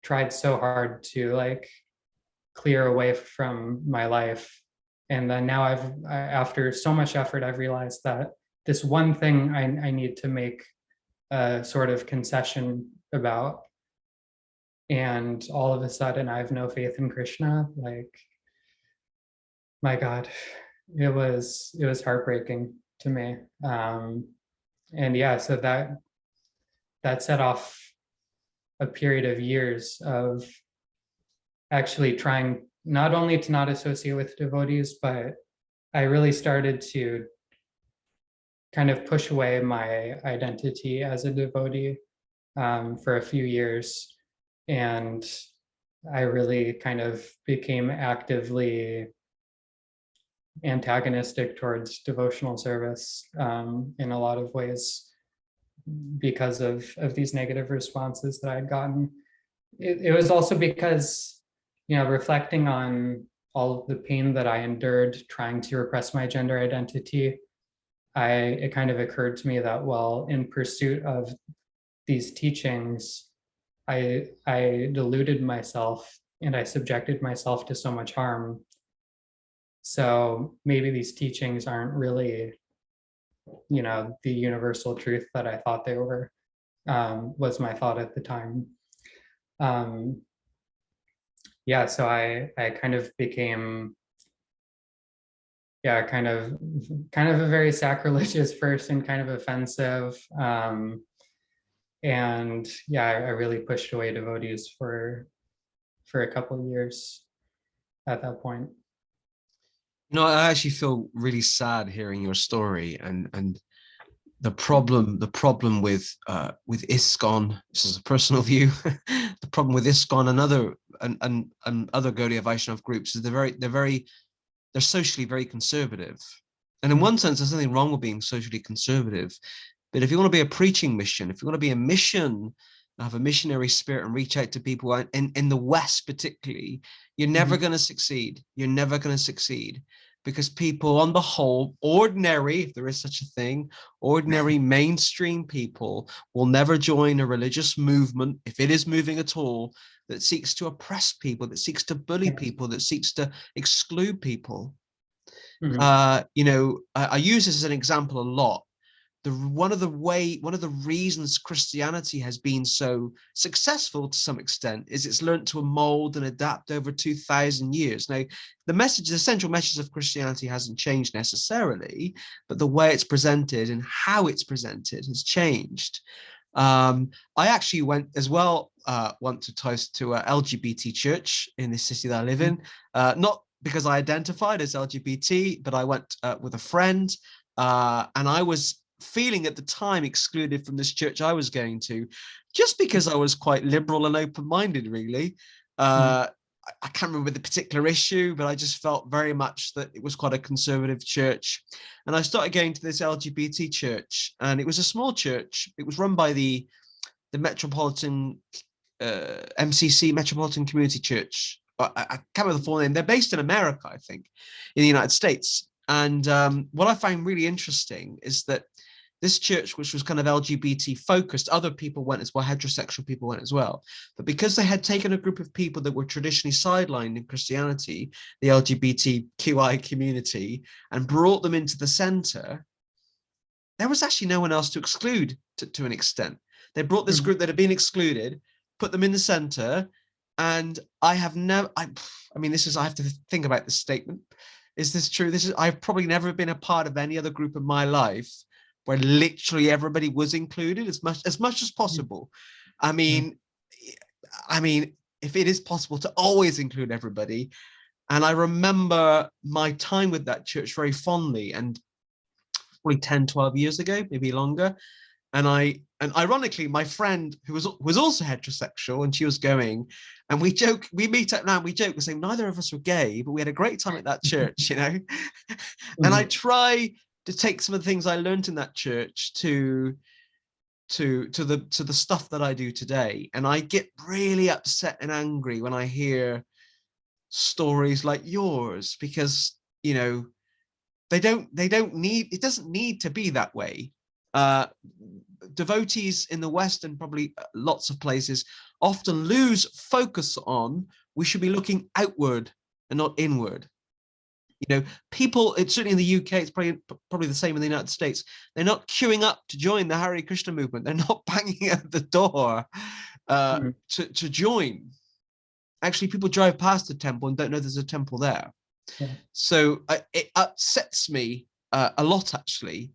tried so hard to like clear away from my life. And then now after so much effort, I've realized that this one thing I need to make a sort of concession about. And all of a sudden I have no faith in Krishna. Like, my God, it was heartbreaking to me. And yeah, so that set off a period of years of actually trying not only to not associate with devotees, but I really started to kind of push away my identity as a devotee for a few years. And I really kind of became actively antagonistic towards devotional service in a lot of ways because of these negative responses that I had gotten. It was also because, reflecting on all of the pain that I endured trying to repress my gender identity, it kind of occurred to me that, well, in pursuit of these teachings, I deluded myself and I subjected myself to so much harm. So maybe these teachings aren't really, the universal truth that I thought they were, was my thought at the time. Yeah, so I kind of became, kind of a very sacrilegious person, kind of offensive. And yeah, I really pushed away devotees for a couple of years at that point. I actually feel really sad hearing your story, and the problem with ISKCON, this is a personal view, the problem with ISKCON and other Gaudiya Vaishnava groups is they're socially very conservative. And in one sense, there's nothing wrong with being socially conservative. But if you want to be a preaching mission, if you want to be a mission, have a missionary spirit and reach out to people in the West particularly, you're never going to succeed. You're never going to succeed, because people on the whole, ordinary, if there is such a thing, ordinary mainstream people will never join a religious movement, if it is moving at all, that seeks to oppress people, that seeks to bully people, that seeks to exclude people. I use this as an example a lot. One of the reasons Christianity has been so successful to some extent is it's learned to mold and adapt over 2,000 years. Now, the essential message of Christianity hasn't changed necessarily, but the way it's presented and how it's presented has changed. I actually went as well once or twice to a LGBT church in the city that I live in, not because I identified as LGBT, but I went with a friend, and I was feeling at the time excluded from this church I was going to, just because I was quite liberal and open-minded, really. I can't remember the particular issue, but I just felt very much that it was quite a conservative church. And I started going to this LGBT church, and it was a small church. It was run by the Metropolitan MCC, Metropolitan Community Church. I can't remember the full name. They're based in America, I think, in the United States. And what I find really interesting is that this church, which was kind of LGBT focused, other people went as well, heterosexual people went as well. But because they had taken a group of people that were traditionally sidelined in Christianity, the LGBTQI community, and brought them into the center, there was actually no one else to exclude to an extent. They brought this group that had been excluded, put them in the center. And I have never, I have to think about this statement. Is this true? I've probably never been a part of any other group in my life where literally everybody was included as much as possible. I mean, if it is possible to always include everybody. And I remember my time with that church very fondly, and probably 10, 12 years ago, maybe longer. and ironically, my friend who was also heterosexual, and she was going, and we meet up now, and we joke, we say neither of us were gay, but we had a great time at that church, you know. And I try to take some of the things I learned in that church to the stuff that I do today. And I get really upset and angry when I hear stories like yours, because, you know, they don't need, it doesn't need to be that way. Devotees in the West, and probably lots of places, often lose focus on, we should be looking outward and not inward. You know, people, it's certainly in the UK, it's probably the same in the United States. They're not queuing up to join the Hare Krishna movement. They're not banging at the door to join. Actually, people drive past the temple and don't know there's a temple there. Yeah. So it upsets me a lot, actually,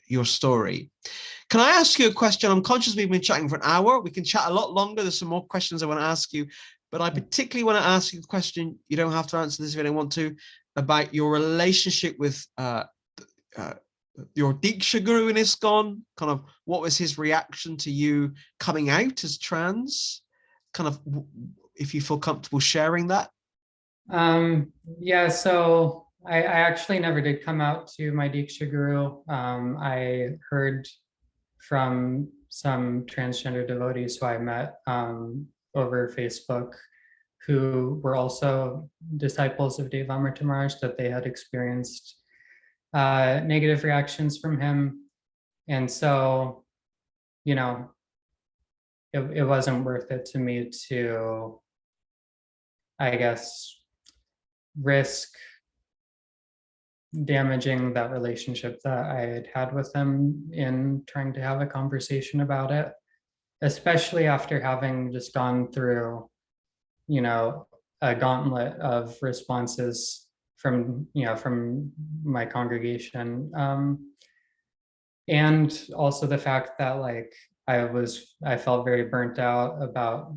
your story. Can I ask you a question? I'm conscious we've been chatting for an hour. We can chat a lot longer. There's some more questions I want to ask you, but I particularly want to ask you a question. You don't have to answer this if you don't want to, about your relationship with your Diksha Guru in ISKCON. Kind of, what was his reaction to you coming out as trans? Kind of, if you feel comfortable sharing that. Yeah, so I actually never did come out to my Diksha Guru. I heard from some transgender devotees who I met over Facebook, who were also disciples of Devamrita Maharaj, that they had experienced negative reactions from him. And so, you know, it wasn't worth it to me to, I guess, risk damaging that relationship that I had had with him in trying to have a conversation about it, especially after having just gone through, you know, a gauntlet of responses from, you know, from my congregation. And also the fact that, like, I felt very burnt out about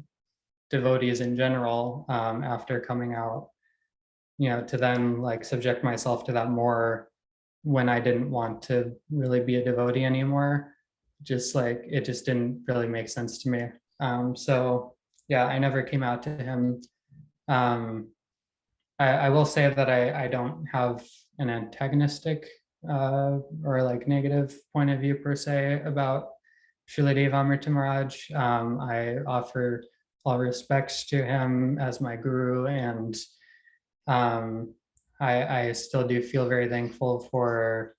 devotees in general after coming out, you know, to then like subject myself to that more when I didn't want to really be a devotee anymore. Just like, it just didn't really make sense to me. So yeah, I never came out to him. I will say that I don't have an antagonistic or like negative point of view per se about Srila Devamrita Maharaj. I offer all respects to him as my guru, and I still do feel very thankful for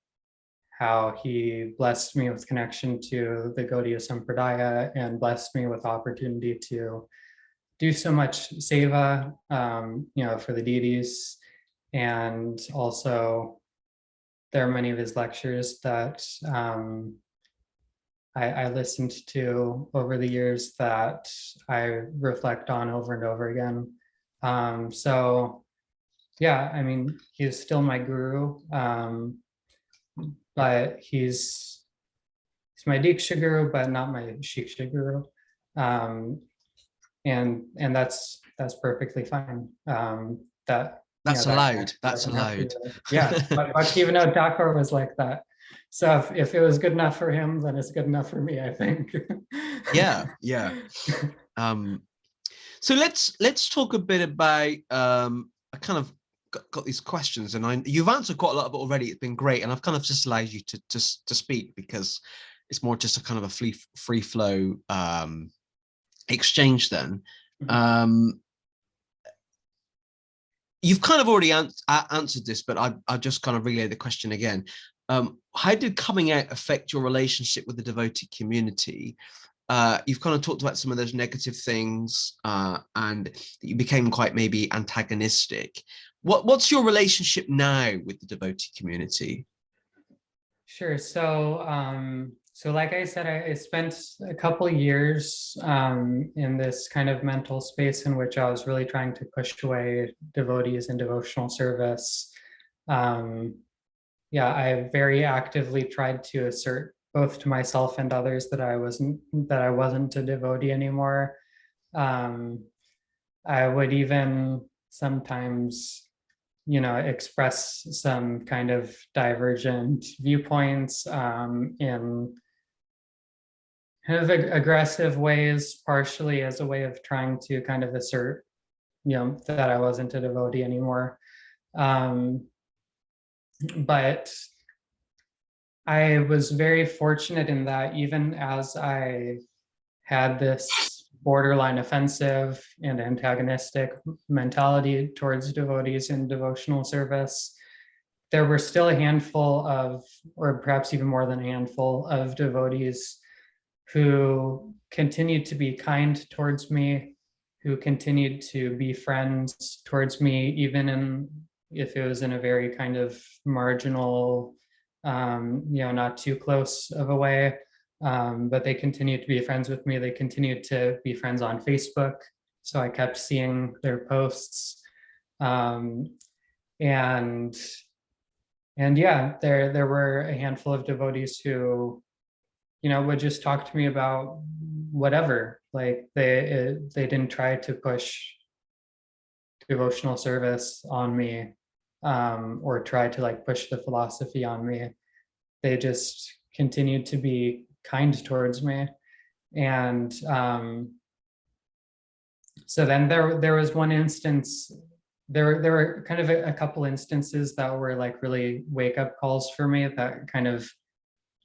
how he blessed me with connection to the Gaudiya Sampradaya and blessed me with opportunity to do so much seva, you know, for the deities. And also, there are many of his lectures that I listened to over the years that I reflect on over and over again. So yeah, I mean, he's still my guru, but he's my Diksha Guru, but not my Shiksha Guru. And that's perfectly fine. That's allowed. That's allowed. Yeah, but Bhaktivinoda Thakur was like that. So if it was good enough for him, then it's good enough for me, I think. Yeah. So let's talk a bit about. I kind of got these questions, and you've answered quite a lot of it already. It's been great, and I've kind of just allowed you to speak because it's more just a kind of a free flow exchange. Then. You've kind of already answered this, but I'll just kind of relay the question again. How did coming out affect your relationship with the devotee community? You've kind of talked about some of those negative things, and you became quite maybe antagonistic. What's your relationship now with the devotee community? Sure. So like I said, I spent a couple years in this kind of mental space in which I was really trying to push away devotees and devotional service. Yeah, I very actively tried to assert both to myself and others that I wasn't a devotee anymore. I would even sometimes, you know, express some kind of divergent viewpoints in kind of aggressive ways, partially as a way of trying to kind of assert, that I wasn't a devotee anymore. But I was very fortunate in that even as I had this borderline offensive and antagonistic mentality towards devotees in devotional service, there were still a handful of, or perhaps even more than a handful of devotees who continued to be kind towards me, who continued to be friends towards me, even if it was in a very kind of marginal, not too close of a way. But they continued to be friends with me. They continued to be friends on Facebook. So I kept seeing their posts. And yeah, there were a handful of devotees who, would just talk to me about whatever. Like they didn't try to push devotional service on me, or try to like push the philosophy on me. They just continued to be kind towards me. And so then there was one instance, there were kind of a couple instances that were like really wake up calls for me that kind of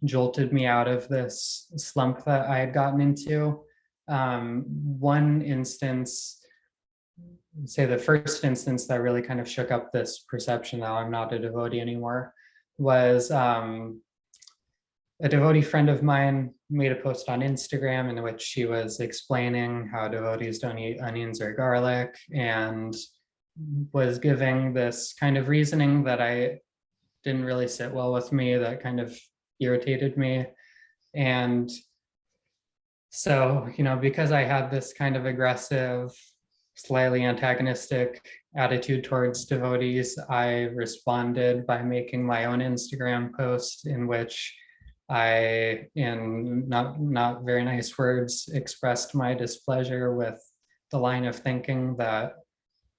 jolted me out of this slump that I had gotten into. One instance, say the first instance that really kind of shook up this perception that I'm not a devotee anymore, was a devotee friend of mine made a post on Instagram in which she was explaining how devotees don't eat onions or garlic, and was giving this kind of reasoning that I didn't really sit well with me, that kind of irritated me. And so, because I had this kind of aggressive, slightly antagonistic attitude towards devotees, I responded by making my own Instagram post in which I, in not very nice words, expressed my displeasure with the line of thinking that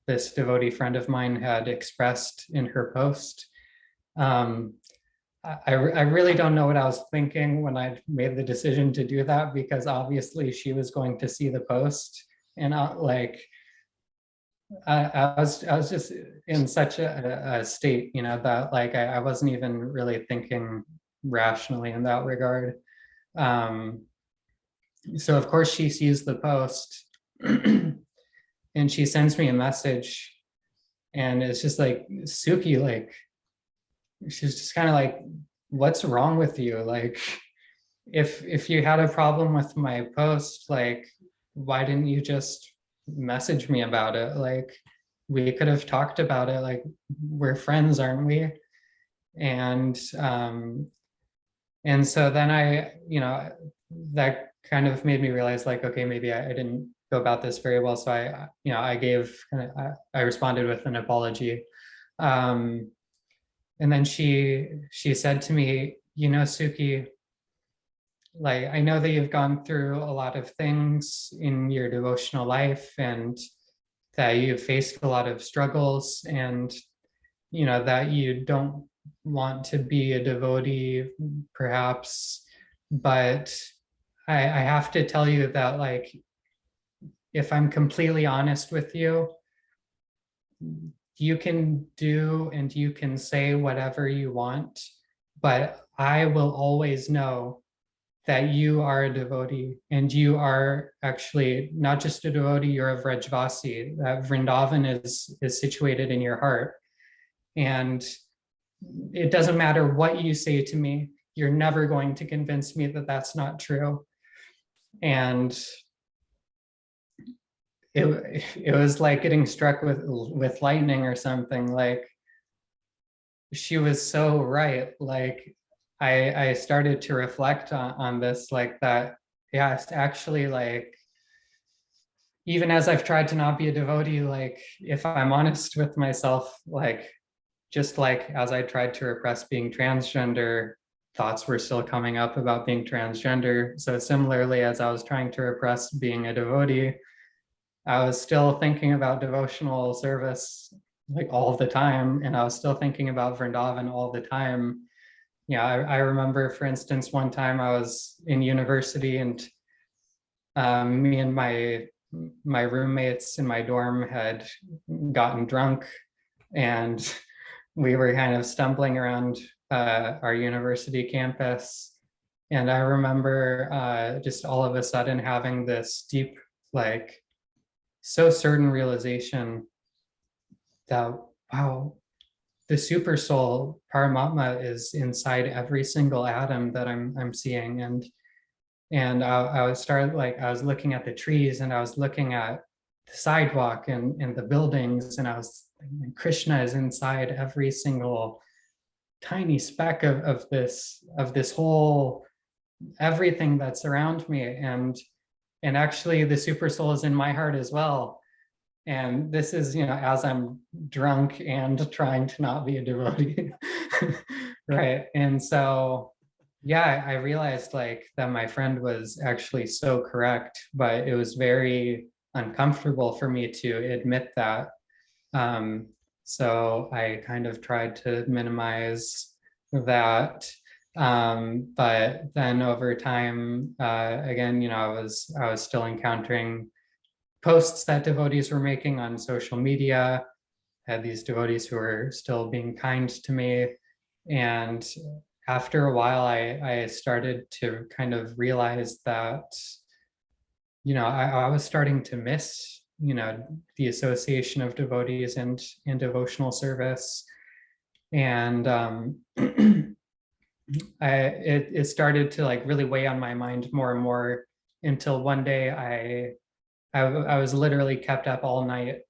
this devotee friend of mine had expressed in her post. I really don't know what I was thinking when I made the decision to do that, because obviously she was going to see the post, and I was just in such a state, that like I wasn't even really thinking rationally in that regard. So of course she sees the post and she sends me a message, and it's just like, Sukhi, like, she's just kind of like, what's wrong with you? Like, if you had a problem with my post, like, why didn't you just message me about it? Like, we could have talked about it. Like, we're friends, aren't we? And so then that kind of made me realize, like, okay, maybe I didn't go about this very well. So I responded with an apology. And then she said to me, Sukhi, like, I know that you've gone through a lot of things in your devotional life, and that you've faced a lot of struggles, and that you don't want to be a devotee perhaps, but I have to tell you that, like, if I'm completely honest with you, you can do and you can say whatever you want, but I will always know that you are a devotee, and you are actually not just a devotee, you're a Vrajvasi, that Vrindavan is situated in your heart. And it doesn't matter what you say to me, you're never going to convince me that that's not true. And it was like getting struck with lightning or something. Like, she was so right. Like, I started to reflect on this, like, that, yeah, it's actually, like, even as I've tried to not be a devotee, like, if I'm honest with myself, like, just like as I tried to repress being transgender, thoughts were still coming up about being transgender. So similarly, as I was trying to repress being a devotee, I was still thinking about devotional service, like, all the time. And I was still thinking about Vrindavan all the time. yeah, I remember, for instance, one time I was in university, and me and my roommates in my dorm had gotten drunk, and we were kind of stumbling around our university campus. And I remember just all of a sudden having this deep, like, so certain realization that, wow, the super soul Paramatma is inside every single atom that I'm seeing. And I was I was looking at the trees, and I was looking at the sidewalk and the buildings, and I was thinking, Krishna is inside every single tiny speck of this whole everything that's around me. And actually the super soul is in my heart as well. And this is, as I'm drunk and trying to not be a devotee. Right. And so, yeah, I realized like that my friend was actually so correct, but it was very uncomfortable for me to admit that. So I kind of tried to minimize that. But then over time, again, I was still encountering posts that devotees were making on social media. I had these devotees who were still being kind to me. And after a while, I started to kind of realize that, I was starting to miss, the association of devotees and devotional service. And it started to like really weigh on my mind more and more, until one day I was literally kept up all night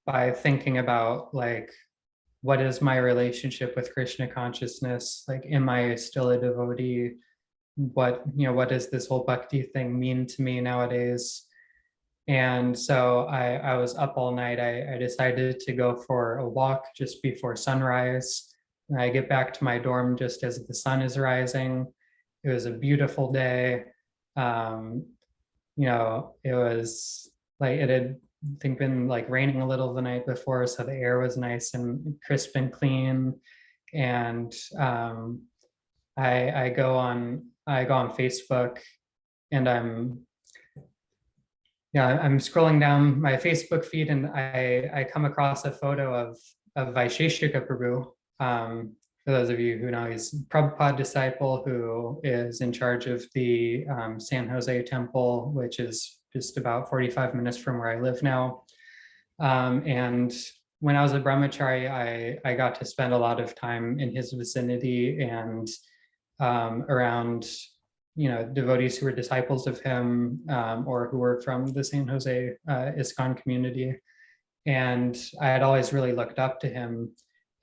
by thinking about like, what is my relationship with Krishna consciousness? Like, am I still a devotee? What does this whole bhakti thing mean to me nowadays? And so I was up all night. I decided to go for a walk just before sunrise. And I get back to my dorm just as the sun is rising. It was a beautiful day. It was like, it had, I think, been like raining a little the night before, so the air was nice and crisp and clean. And I go on Facebook, and I'm scrolling down my Facebook feed, and I come across a photo of Vaisheshika Prabhu. For those of you who know, he's a Prabhupada disciple who is in charge of the San Jose Temple, which is just about 45 minutes from where I live now. And when I was a brahmachari, I got to spend a lot of time in his vicinity and around, devotees who were disciples of him, or who were from the San Jose ISKCON community. And I had always really looked up to him.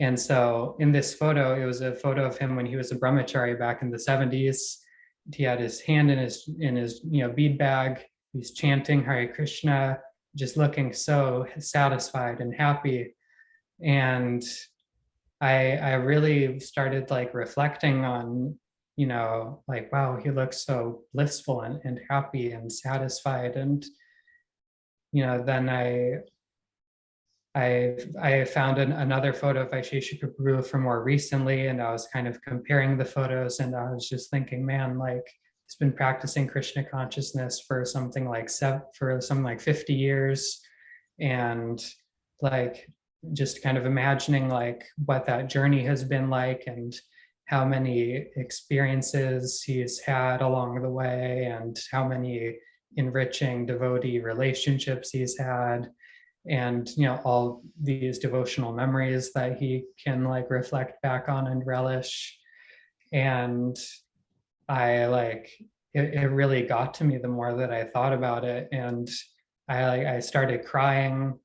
And so in this photo, it was a photo of him when he was a brahmachari back in the 70s. He had his hand in his bead bag. He's chanting Hare Krishna, just looking so satisfied and happy. And I really started like reflecting on, like, wow, he looks so blissful and happy and satisfied. And, then I found another photo of Vaisheshika Prabhu from more recently, and I was kind of comparing the photos, and I was just thinking, man, like, he's been practicing Krishna consciousness for something like 50 years. And like, just kind of imagining like what that journey has been like, and how many experiences he's had along the way, and how many enriching devotee relationships he's had, and all these devotional memories that he can like reflect back on and relish. And I like it really got to me the more that I thought about it. And I started crying.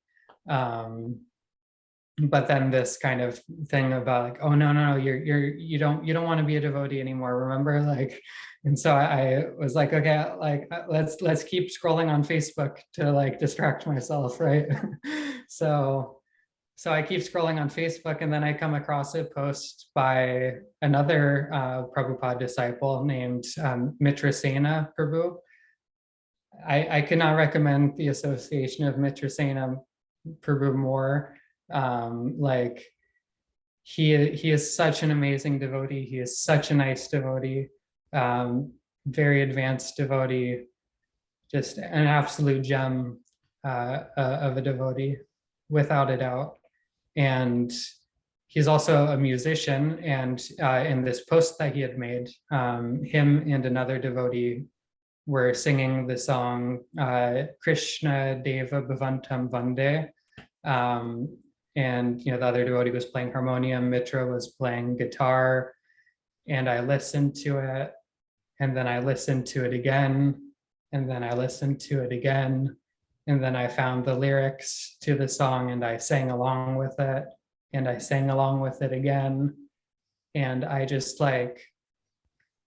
But then this kind of thing about like, oh no, you don't want to be a devotee anymore, remember? Like, and so I was like, okay, like let's keep scrolling on Facebook to like distract myself, right? so I keep scrolling on Facebook, and then I come across a post by another Prabhupada disciple named Mitrasena Prabhu. I cannot recommend the association of Mitrasena Prabhu more. Like, he is such an amazing devotee. He is such a nice devotee, very advanced devotee, just an absolute gem of a devotee, without a doubt. And he's also a musician. And in this post that he had made, him and another devotee were singing the song Krishna Deva Bhavantam Vande. And the other devotee was playing harmonium, Mitra was playing guitar, and I listened to it, and then I listened to it again, and then I listened to it again, and then I found the lyrics to the song and I sang along with it, and I sang along with it again. And I just I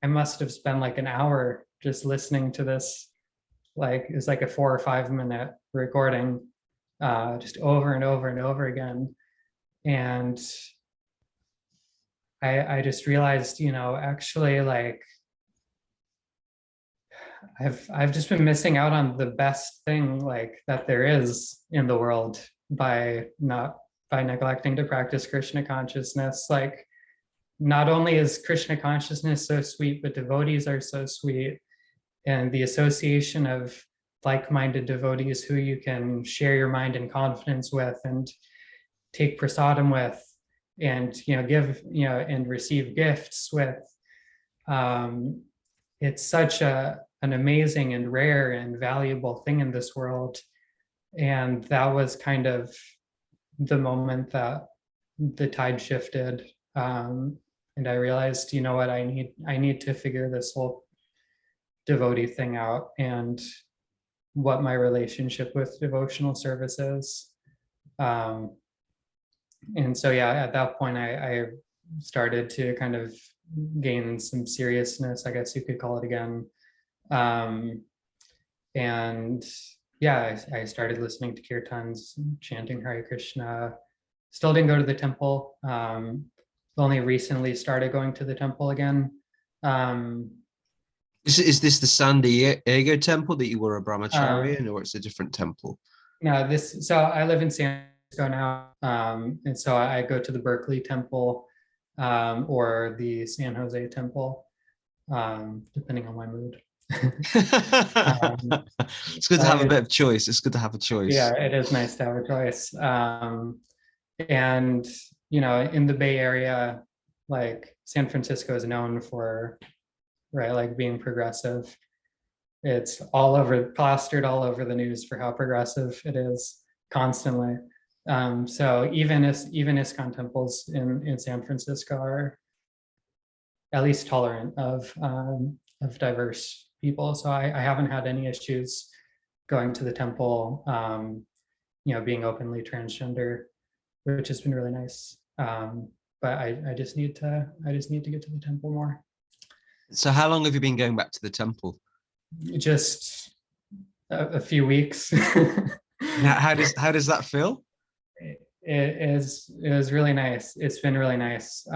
must have spent like an hour just listening to this. It's like a 4 or 5 minute recording, just over and over and over again. And I just realized, actually, I've just been missing out on the best thing that there is in the world by neglecting to practice Krishna consciousness. Not only is Krishna consciousness so sweet, but devotees are so sweet. And the association of like-minded devotees who you can share your mind in confidence with and take prasadam with, and give and receive gifts with, it's such an amazing and rare and valuable thing in this world. And that was kind of the moment that the tide shifted, and I realized, what, I need to figure this whole devotee thing out, and what my relationship with devotional service is. And so, yeah, at that point, I started to kind of gain some seriousness, I guess you could call it, again. And yeah, I started listening to kirtans, chanting Hare Krishna. Still didn't go to the temple. Only recently started going to the temple again. Is this the San Diego temple that you were a bramacari in, or it's a different temple? No, so I live in San Francisco now, and so I go to the Berkeley temple, or the San Jose temple, depending on my mood. It's good to have a bit of choice. It's good to have a choice. Yeah, it is nice to have a choice. And in the Bay Area, San Francisco is known for, right, being progressive. It's all over, plastered all over the news for how progressive it is constantly. So even ISKCON temples in San Francisco are at least tolerant of diverse people. So I haven't had any issues going to the temple, being openly transgender, which has been really nice. But I just need to get to the temple more. So how long have you been going back to the temple? Just a few weeks. Now, how does that feel? It was really nice. It's been really nice.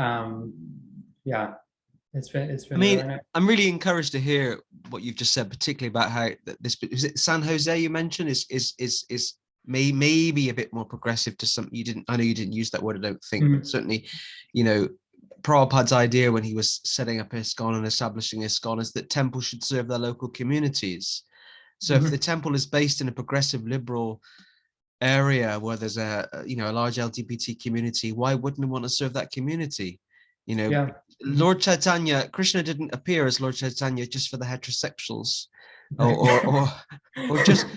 Yeah, it's been. I mean, really nice. I'm really encouraged to hear what you've just said, particularly about how this, is it San Jose you mentioned, is maybe a bit more progressive to some. I know you didn't use that word, I don't think, but certainly, Prabhupada's idea when he was setting up ISKCON and establishing ISKCON is that temples should serve their local communities. So if the temple is based in a progressive liberal area where there's a large LGBT community, why wouldn't we want to serve that community? Lord Chaitanya, Krishna didn't appear as Lord Chaitanya just for the heterosexuals, or just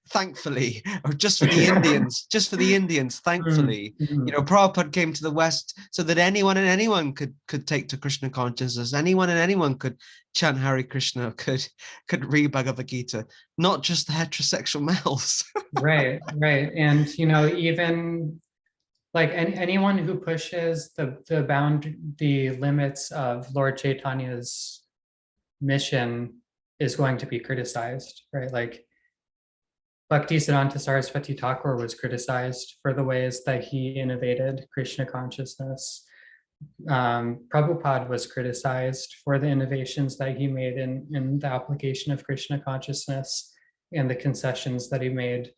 thankfully, or just for the Indians, thankfully. Prabhupada came to the West so that anyone and anyone could take to Krishna consciousness. Anyone and anyone could chant Hare Krishna, could read Bhagavad Gita, not just the heterosexual males. Right. And even anyone who pushes the limits of Lord Chaitanya's mission is going to be criticized, right? Bhaktisiddhanta Saraswati Thakur was criticized for the ways that he innovated Krishna consciousness. Prabhupada was criticized for the innovations that he made in the application of Krishna consciousness and the concessions that he made,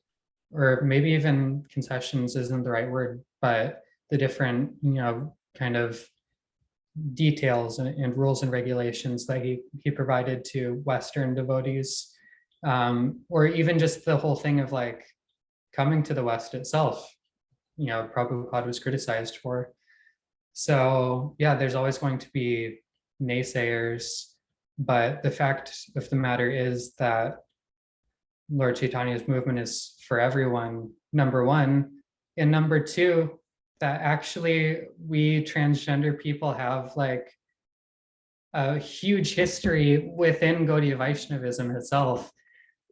or maybe even concessions isn't the right word, but the different, kind of details and rules and regulations that he provided to Western devotees, or even just the whole thing of like coming to the West itself, Prabhupada was criticized for. So yeah, there's always going to be naysayers, but the fact of the matter is that Lord Chaitanya's movement is for everyone, number one. And number two, that actually we transgender people have like a huge history within Gaudiya Vaishnavism itself.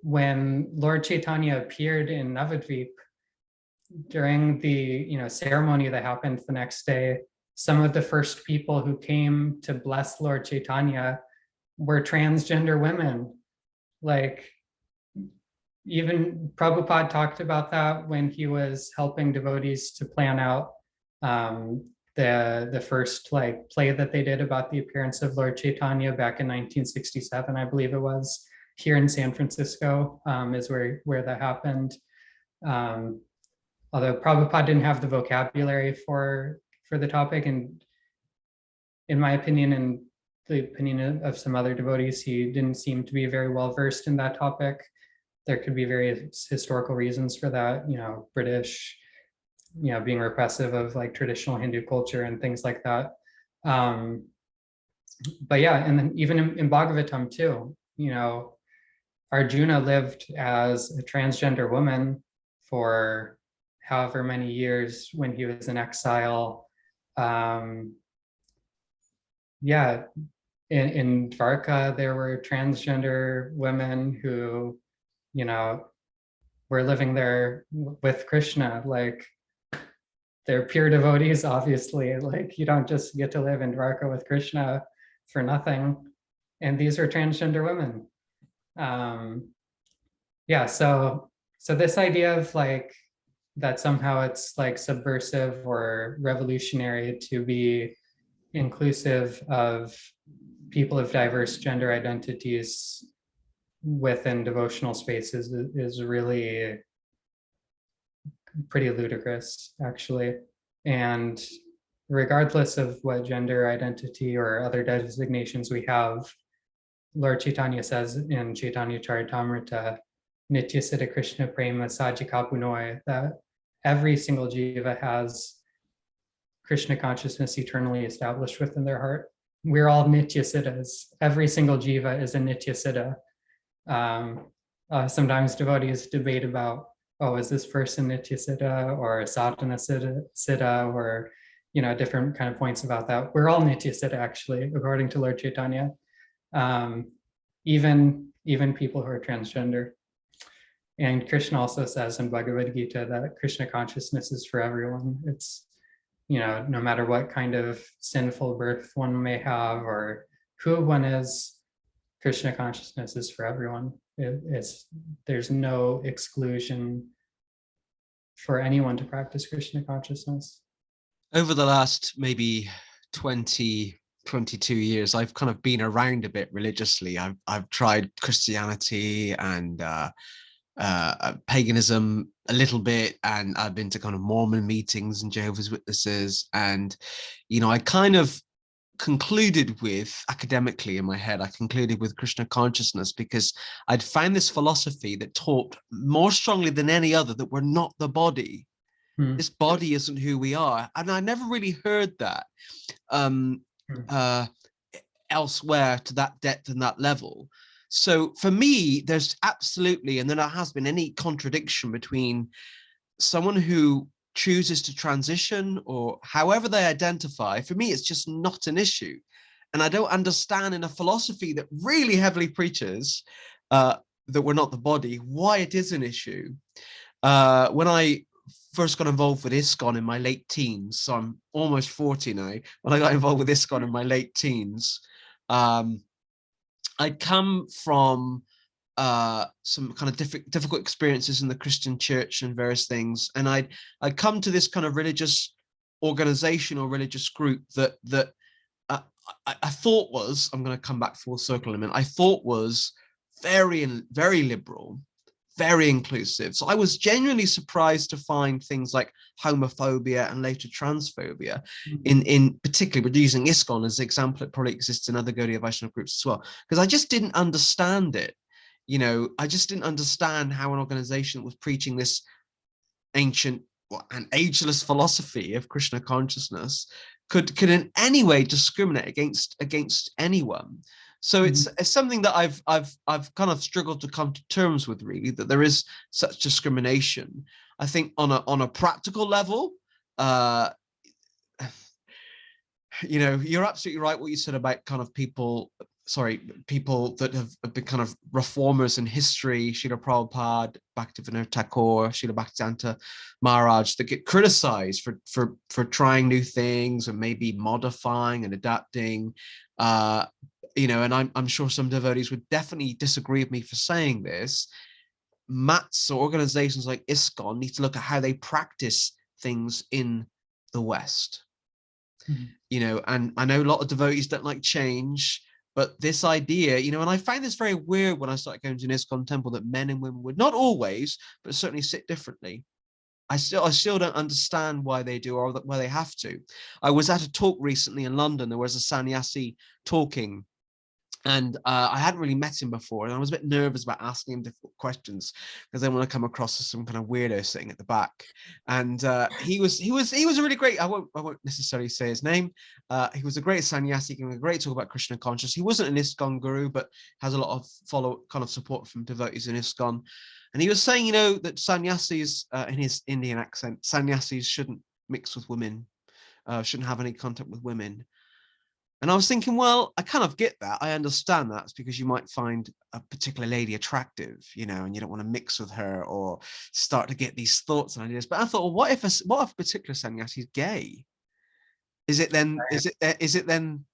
When Lord Chaitanya appeared in Navadvip during the ceremony that happened the next day, some of the first people who came to bless Lord Chaitanya were transgender women. Like, even Prabhupada talked about that when he was helping devotees to plan out the first like play that they did about the appearance of Lord Chaitanya back in 1967, I believe it was, here in San Francisco, is where that happened. Although Prabhupada didn't have the vocabulary for the topic, and in my opinion, and the opinion of some other devotees, he didn't seem to be very well versed in that topic. There could be various historical reasons for that, British, being repressive of like traditional Hindu culture and things like that. But yeah, and then even in Bhagavatam too, Arjuna lived as a transgender woman for however many years when he was in exile. Yeah, in Dvarka, there were transgender women who, were living there with Krishna. Like, they're pure devotees, obviously. Like, you don't just get to live in Dvarka with Krishna for nothing. And these are transgender women. Yeah, so this idea of like that somehow it's like subversive or revolutionary to be inclusive of people of diverse gender identities within devotional spaces is really pretty ludicrous, actually. And regardless of what gender identity or other designations we have, Lord Chaitanya says in Chaitanya Charitamrita, Nitya Siddha Krishna Prema Sajika Punoy, that every single jiva has Krishna consciousness eternally established within their heart. We're all Nitya Siddhas. Every single jiva is a Nitya Siddha. Sometimes devotees debate about, is this person Nitya Siddha or Sadhana Siddha, or different kind of points about that. We're all Nitya Siddha, actually, according to Lord Chaitanya. Even people who are transgender. And Krishna also says in Bhagavad Gita that Krishna consciousness is for everyone. It's, no matter what kind of sinful birth one may have or who one is, Krishna consciousness is for everyone. There's no exclusion for anyone to practice Krishna consciousness. Over the last maybe 22 years, I've kind of been around a bit religiously. I've tried Christianity and paganism a little bit, and I've been to kind of Mormon meetings and Jehovah's Witnesses, and I kind of concluded with, academically in my head, I concluded with Krishna consciousness because I'd found this philosophy that taught more strongly than any other that we're not the body. This body isn't who we are, and I never really heard that elsewhere to that depth and that level. So for me, there's absolutely, and there has been any contradiction between someone who chooses to transition or however they identify. For me, it's just not an issue. And I don't understand, in a philosophy that really heavily preaches that we're not the body, why it is an issue. When I first got involved with ISKCON in my late teens, so I'm almost 40 now, when I got involved with ISKCON in my late teens, I'd come from some kind of difficult experiences in the Christian church and various things, and I'd come to this kind of religious organization or religious group that I thought was, I'm going to come back full circle in a minute, I thought was very liberal, very inclusive. So I was genuinely surprised to find things like homophobia and later transphobia in particularly, we're using ISKCON as an example. It probably exists in other Gaudiya Vaishnava groups as well, because I just didn't understand it. You know, I just didn't understand how an organization was preaching this ancient and ageless philosophy of Krishna consciousness could in any way discriminate against anyone. So it's something that I've kind of struggled to come to terms with, really, that there is such discrimination. I think on a practical level, you know, you're absolutely right what you said about kind of people that have been kind of reformers in history, Srila Prabhupada, Bhaktivinoda Thakur, Srila Bhaktivedanta Maharaj, that get criticized for trying new things and maybe modifying and adapting. You know, and I'm sure some devotees would definitely disagree with me for saying this. Mats or organizations like ISKCON need to look at how they practice things in the West. You know, and I know a lot of devotees don't like change, but this idea, you know, and I find this very weird when I started going to an ISKCON temple, that men and women would, not always, but certainly sit differently. I still don't understand why they do, or why they have to. I was at a talk recently in London. There was a sannyasi talking, and I hadn't really met him before, and I was a bit nervous about asking him difficult questions because I want to come across as some kind of weirdo sitting at the back. And he was a really great. I won't necessarily say his name. He was a great sannyasi, giving a great talk about Krishna consciousness. He wasn't an ISKCON guru, but has a lot of support from devotees in ISKCON. And he was saying, you know, that sannyasis, in his Indian accent, sannyasis shouldn't mix with women, shouldn't have any contact with women. And I was thinking, well, I kind of get that. I understand that. It's because you might find a particular lady attractive, you know, and you don't want to mix with her or start to get these thoughts and ideas. But I thought, well, what if a particular sannyasi is gay? Is it then? Right. Is it then?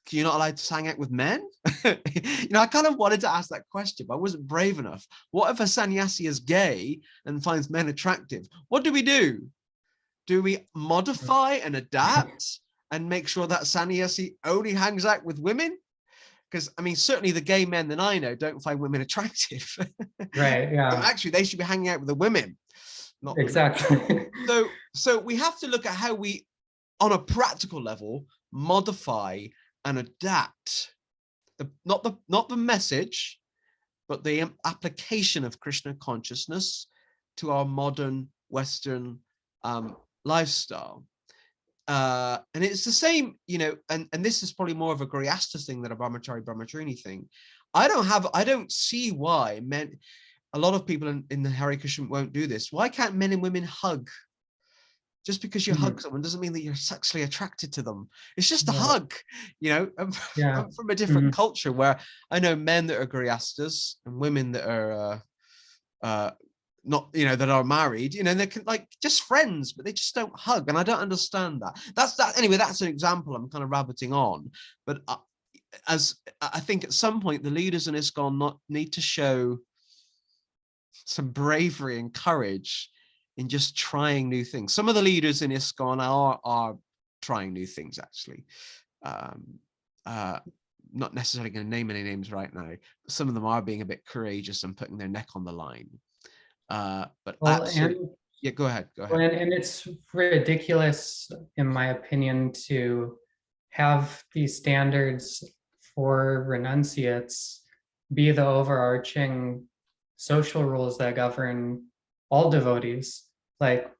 You're not allowed to hang out with men? You know, I kind of wanted to ask that question, but I wasn't brave enough. What if a sannyasi is gay and finds men attractive? What do we do? Do we modify and adapt and make sure that sannyasi only hangs out with women? Because I mean, certainly the gay men that I know don't find women attractive. Right. Yeah. So actually, they should be hanging out with the women, not exactly. So we have to look at how we, on a practical level, modify and adapt not the message, but the application of Krishna consciousness to our modern Western lifestyle. And it's the same, you know, and this is probably more of a Grihastha thing than a brahmacharini thing. I don't see why a lot of people in the Hare Krishna won't do this. Why can't men and women hug? Just because you hug someone doesn't mean that you're sexually attracted to them. It's just a hug, you know. I'm from a different culture where I know men that are Grihasthas and women that are not, you know, that are married, you know, and they're like just friends, but they just don't hug. And I don't understand that. Anyway, that's an example. I'm kind of rabbiting on, but as I think at some point the leaders in ISKCON need to show some bravery and courage in just trying new things. Some of the leaders in ISKCON are trying new things, actually. Not necessarily going to name any names right now. Some of them are being a bit courageous and putting their neck on the line. But yeah, go ahead. And it's ridiculous, in my opinion, to have these standards for renunciates be the overarching social rules that govern all devotees. Like,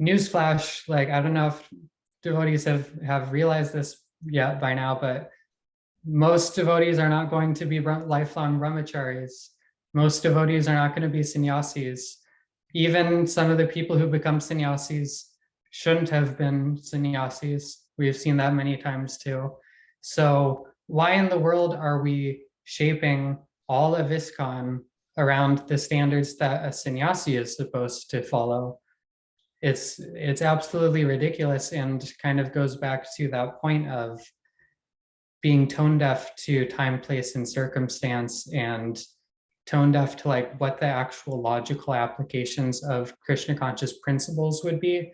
newsflash, like, I don't know if devotees have realized this yet by now, but most devotees are not going to be lifelong brahmacharis. Most devotees are not going to be sannyasis. Even some of the people who become sannyasis shouldn't have been sannyasis. We've seen that many times too. So why in the world are we shaping all of ISKCON around the standards that a sannyasi is supposed to follow? It's absolutely ridiculous, and kind of goes back to that point of being tone deaf to time, place, and circumstance, and tone deaf to like what the actual logical applications of Krishna conscious principles would be,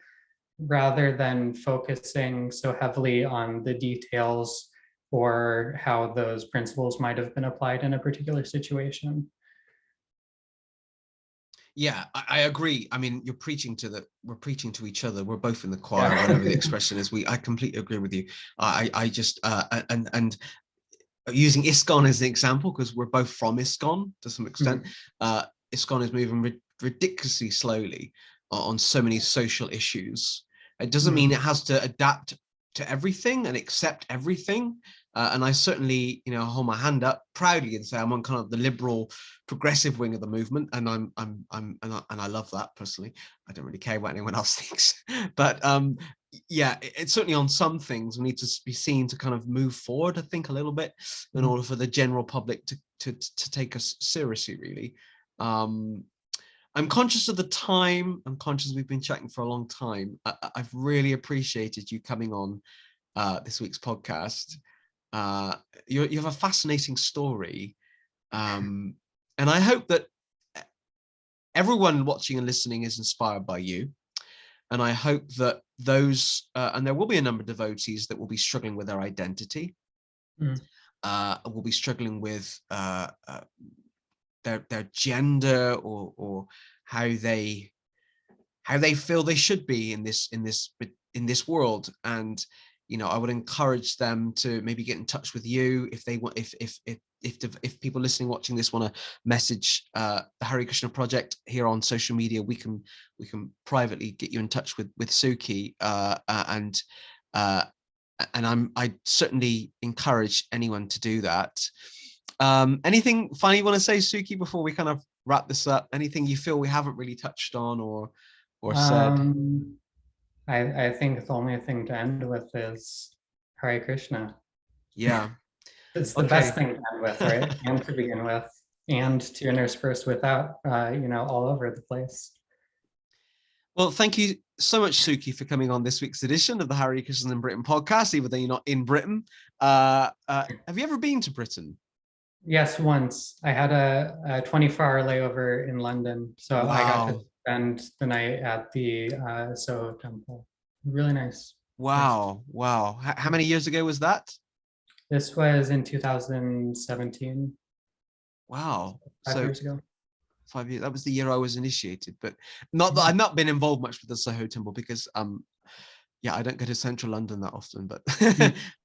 rather than focusing so heavily on the details or how those principles might have been applied in a particular situation. Yeah, I agree. I mean, we're preaching to each other. We're both in the choir, Yeah. whatever the expression is. I completely agree with you. I just and using ISKCON as an example, because we're both from ISKCON to some extent. ISKCON is moving ridiculously slowly on so many social issues. It doesn't mean it has to adapt to everything and accept everything. And I certainly, hold my hand up proudly and say I'm on kind of the liberal, progressive wing of the movement, and I love that personally. I don't really care what anyone else thinks, but yeah, it's certainly on some things we need to be seen to kind of move forward, I think, a little bit in order for the general public to take us seriously, really. I'm conscious of the time. I'm conscious we've been chatting for a long time. I've really appreciated you coming on this week's podcast. You have a fascinating story. And I hope that everyone watching and listening is inspired by you. And I hope that those, and there will be a number of devotees that will be struggling with their identity, will be struggling with their gender, or how they feel they should be in this world. And I would encourage them to maybe get in touch with you if they want, if people listening, watching this, want to message the Hare Krishna project here on social media. We can privately get you in touch with Sukhi, and I certainly encourage anyone to do that. Anything final you want to say, Sukhi, before we kind of wrap this up? Anything you feel we haven't really touched on or said? I think the only thing to end with is Hare Krishna. Yeah. It's the best thing to end with, right? And to begin with, and to intersperse without, all over the place. Well, thank you so much, Sukhi, for coming on this week's edition of the Hare Krishnas in Britain podcast, even though you're not in Britain. Have you ever been to Britain? Yes, once. I had a 24-hour layover in London, so I got to spend the night at the Soho Temple. Really nice. Wow. How many years ago was that? This was in 2017. Wow. 5 years ago. 5 years. That was the year I was initiated, but not that I've not been involved much with the Soho Temple, because I don't go to central London that often, but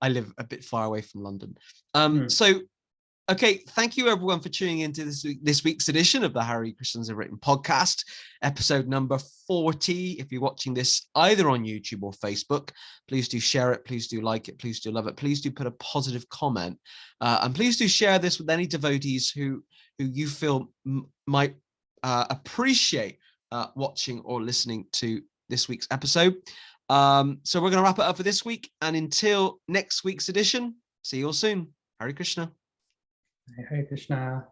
I live a bit far away from London. So okay, thank you everyone for tuning into this week's edition of the Hare Krishnas In Britain podcast, episode number 40. If you're watching this either on YouTube or Facebook, please do share it, please do like it, please do love it, please do put a positive comment, and please do share this with any devotees who you feel might appreciate watching or listening to this week's episode. So we're going to wrap it up for this week, and until next week's edition, see you all soon. Hare Krishna. Hare Krishna.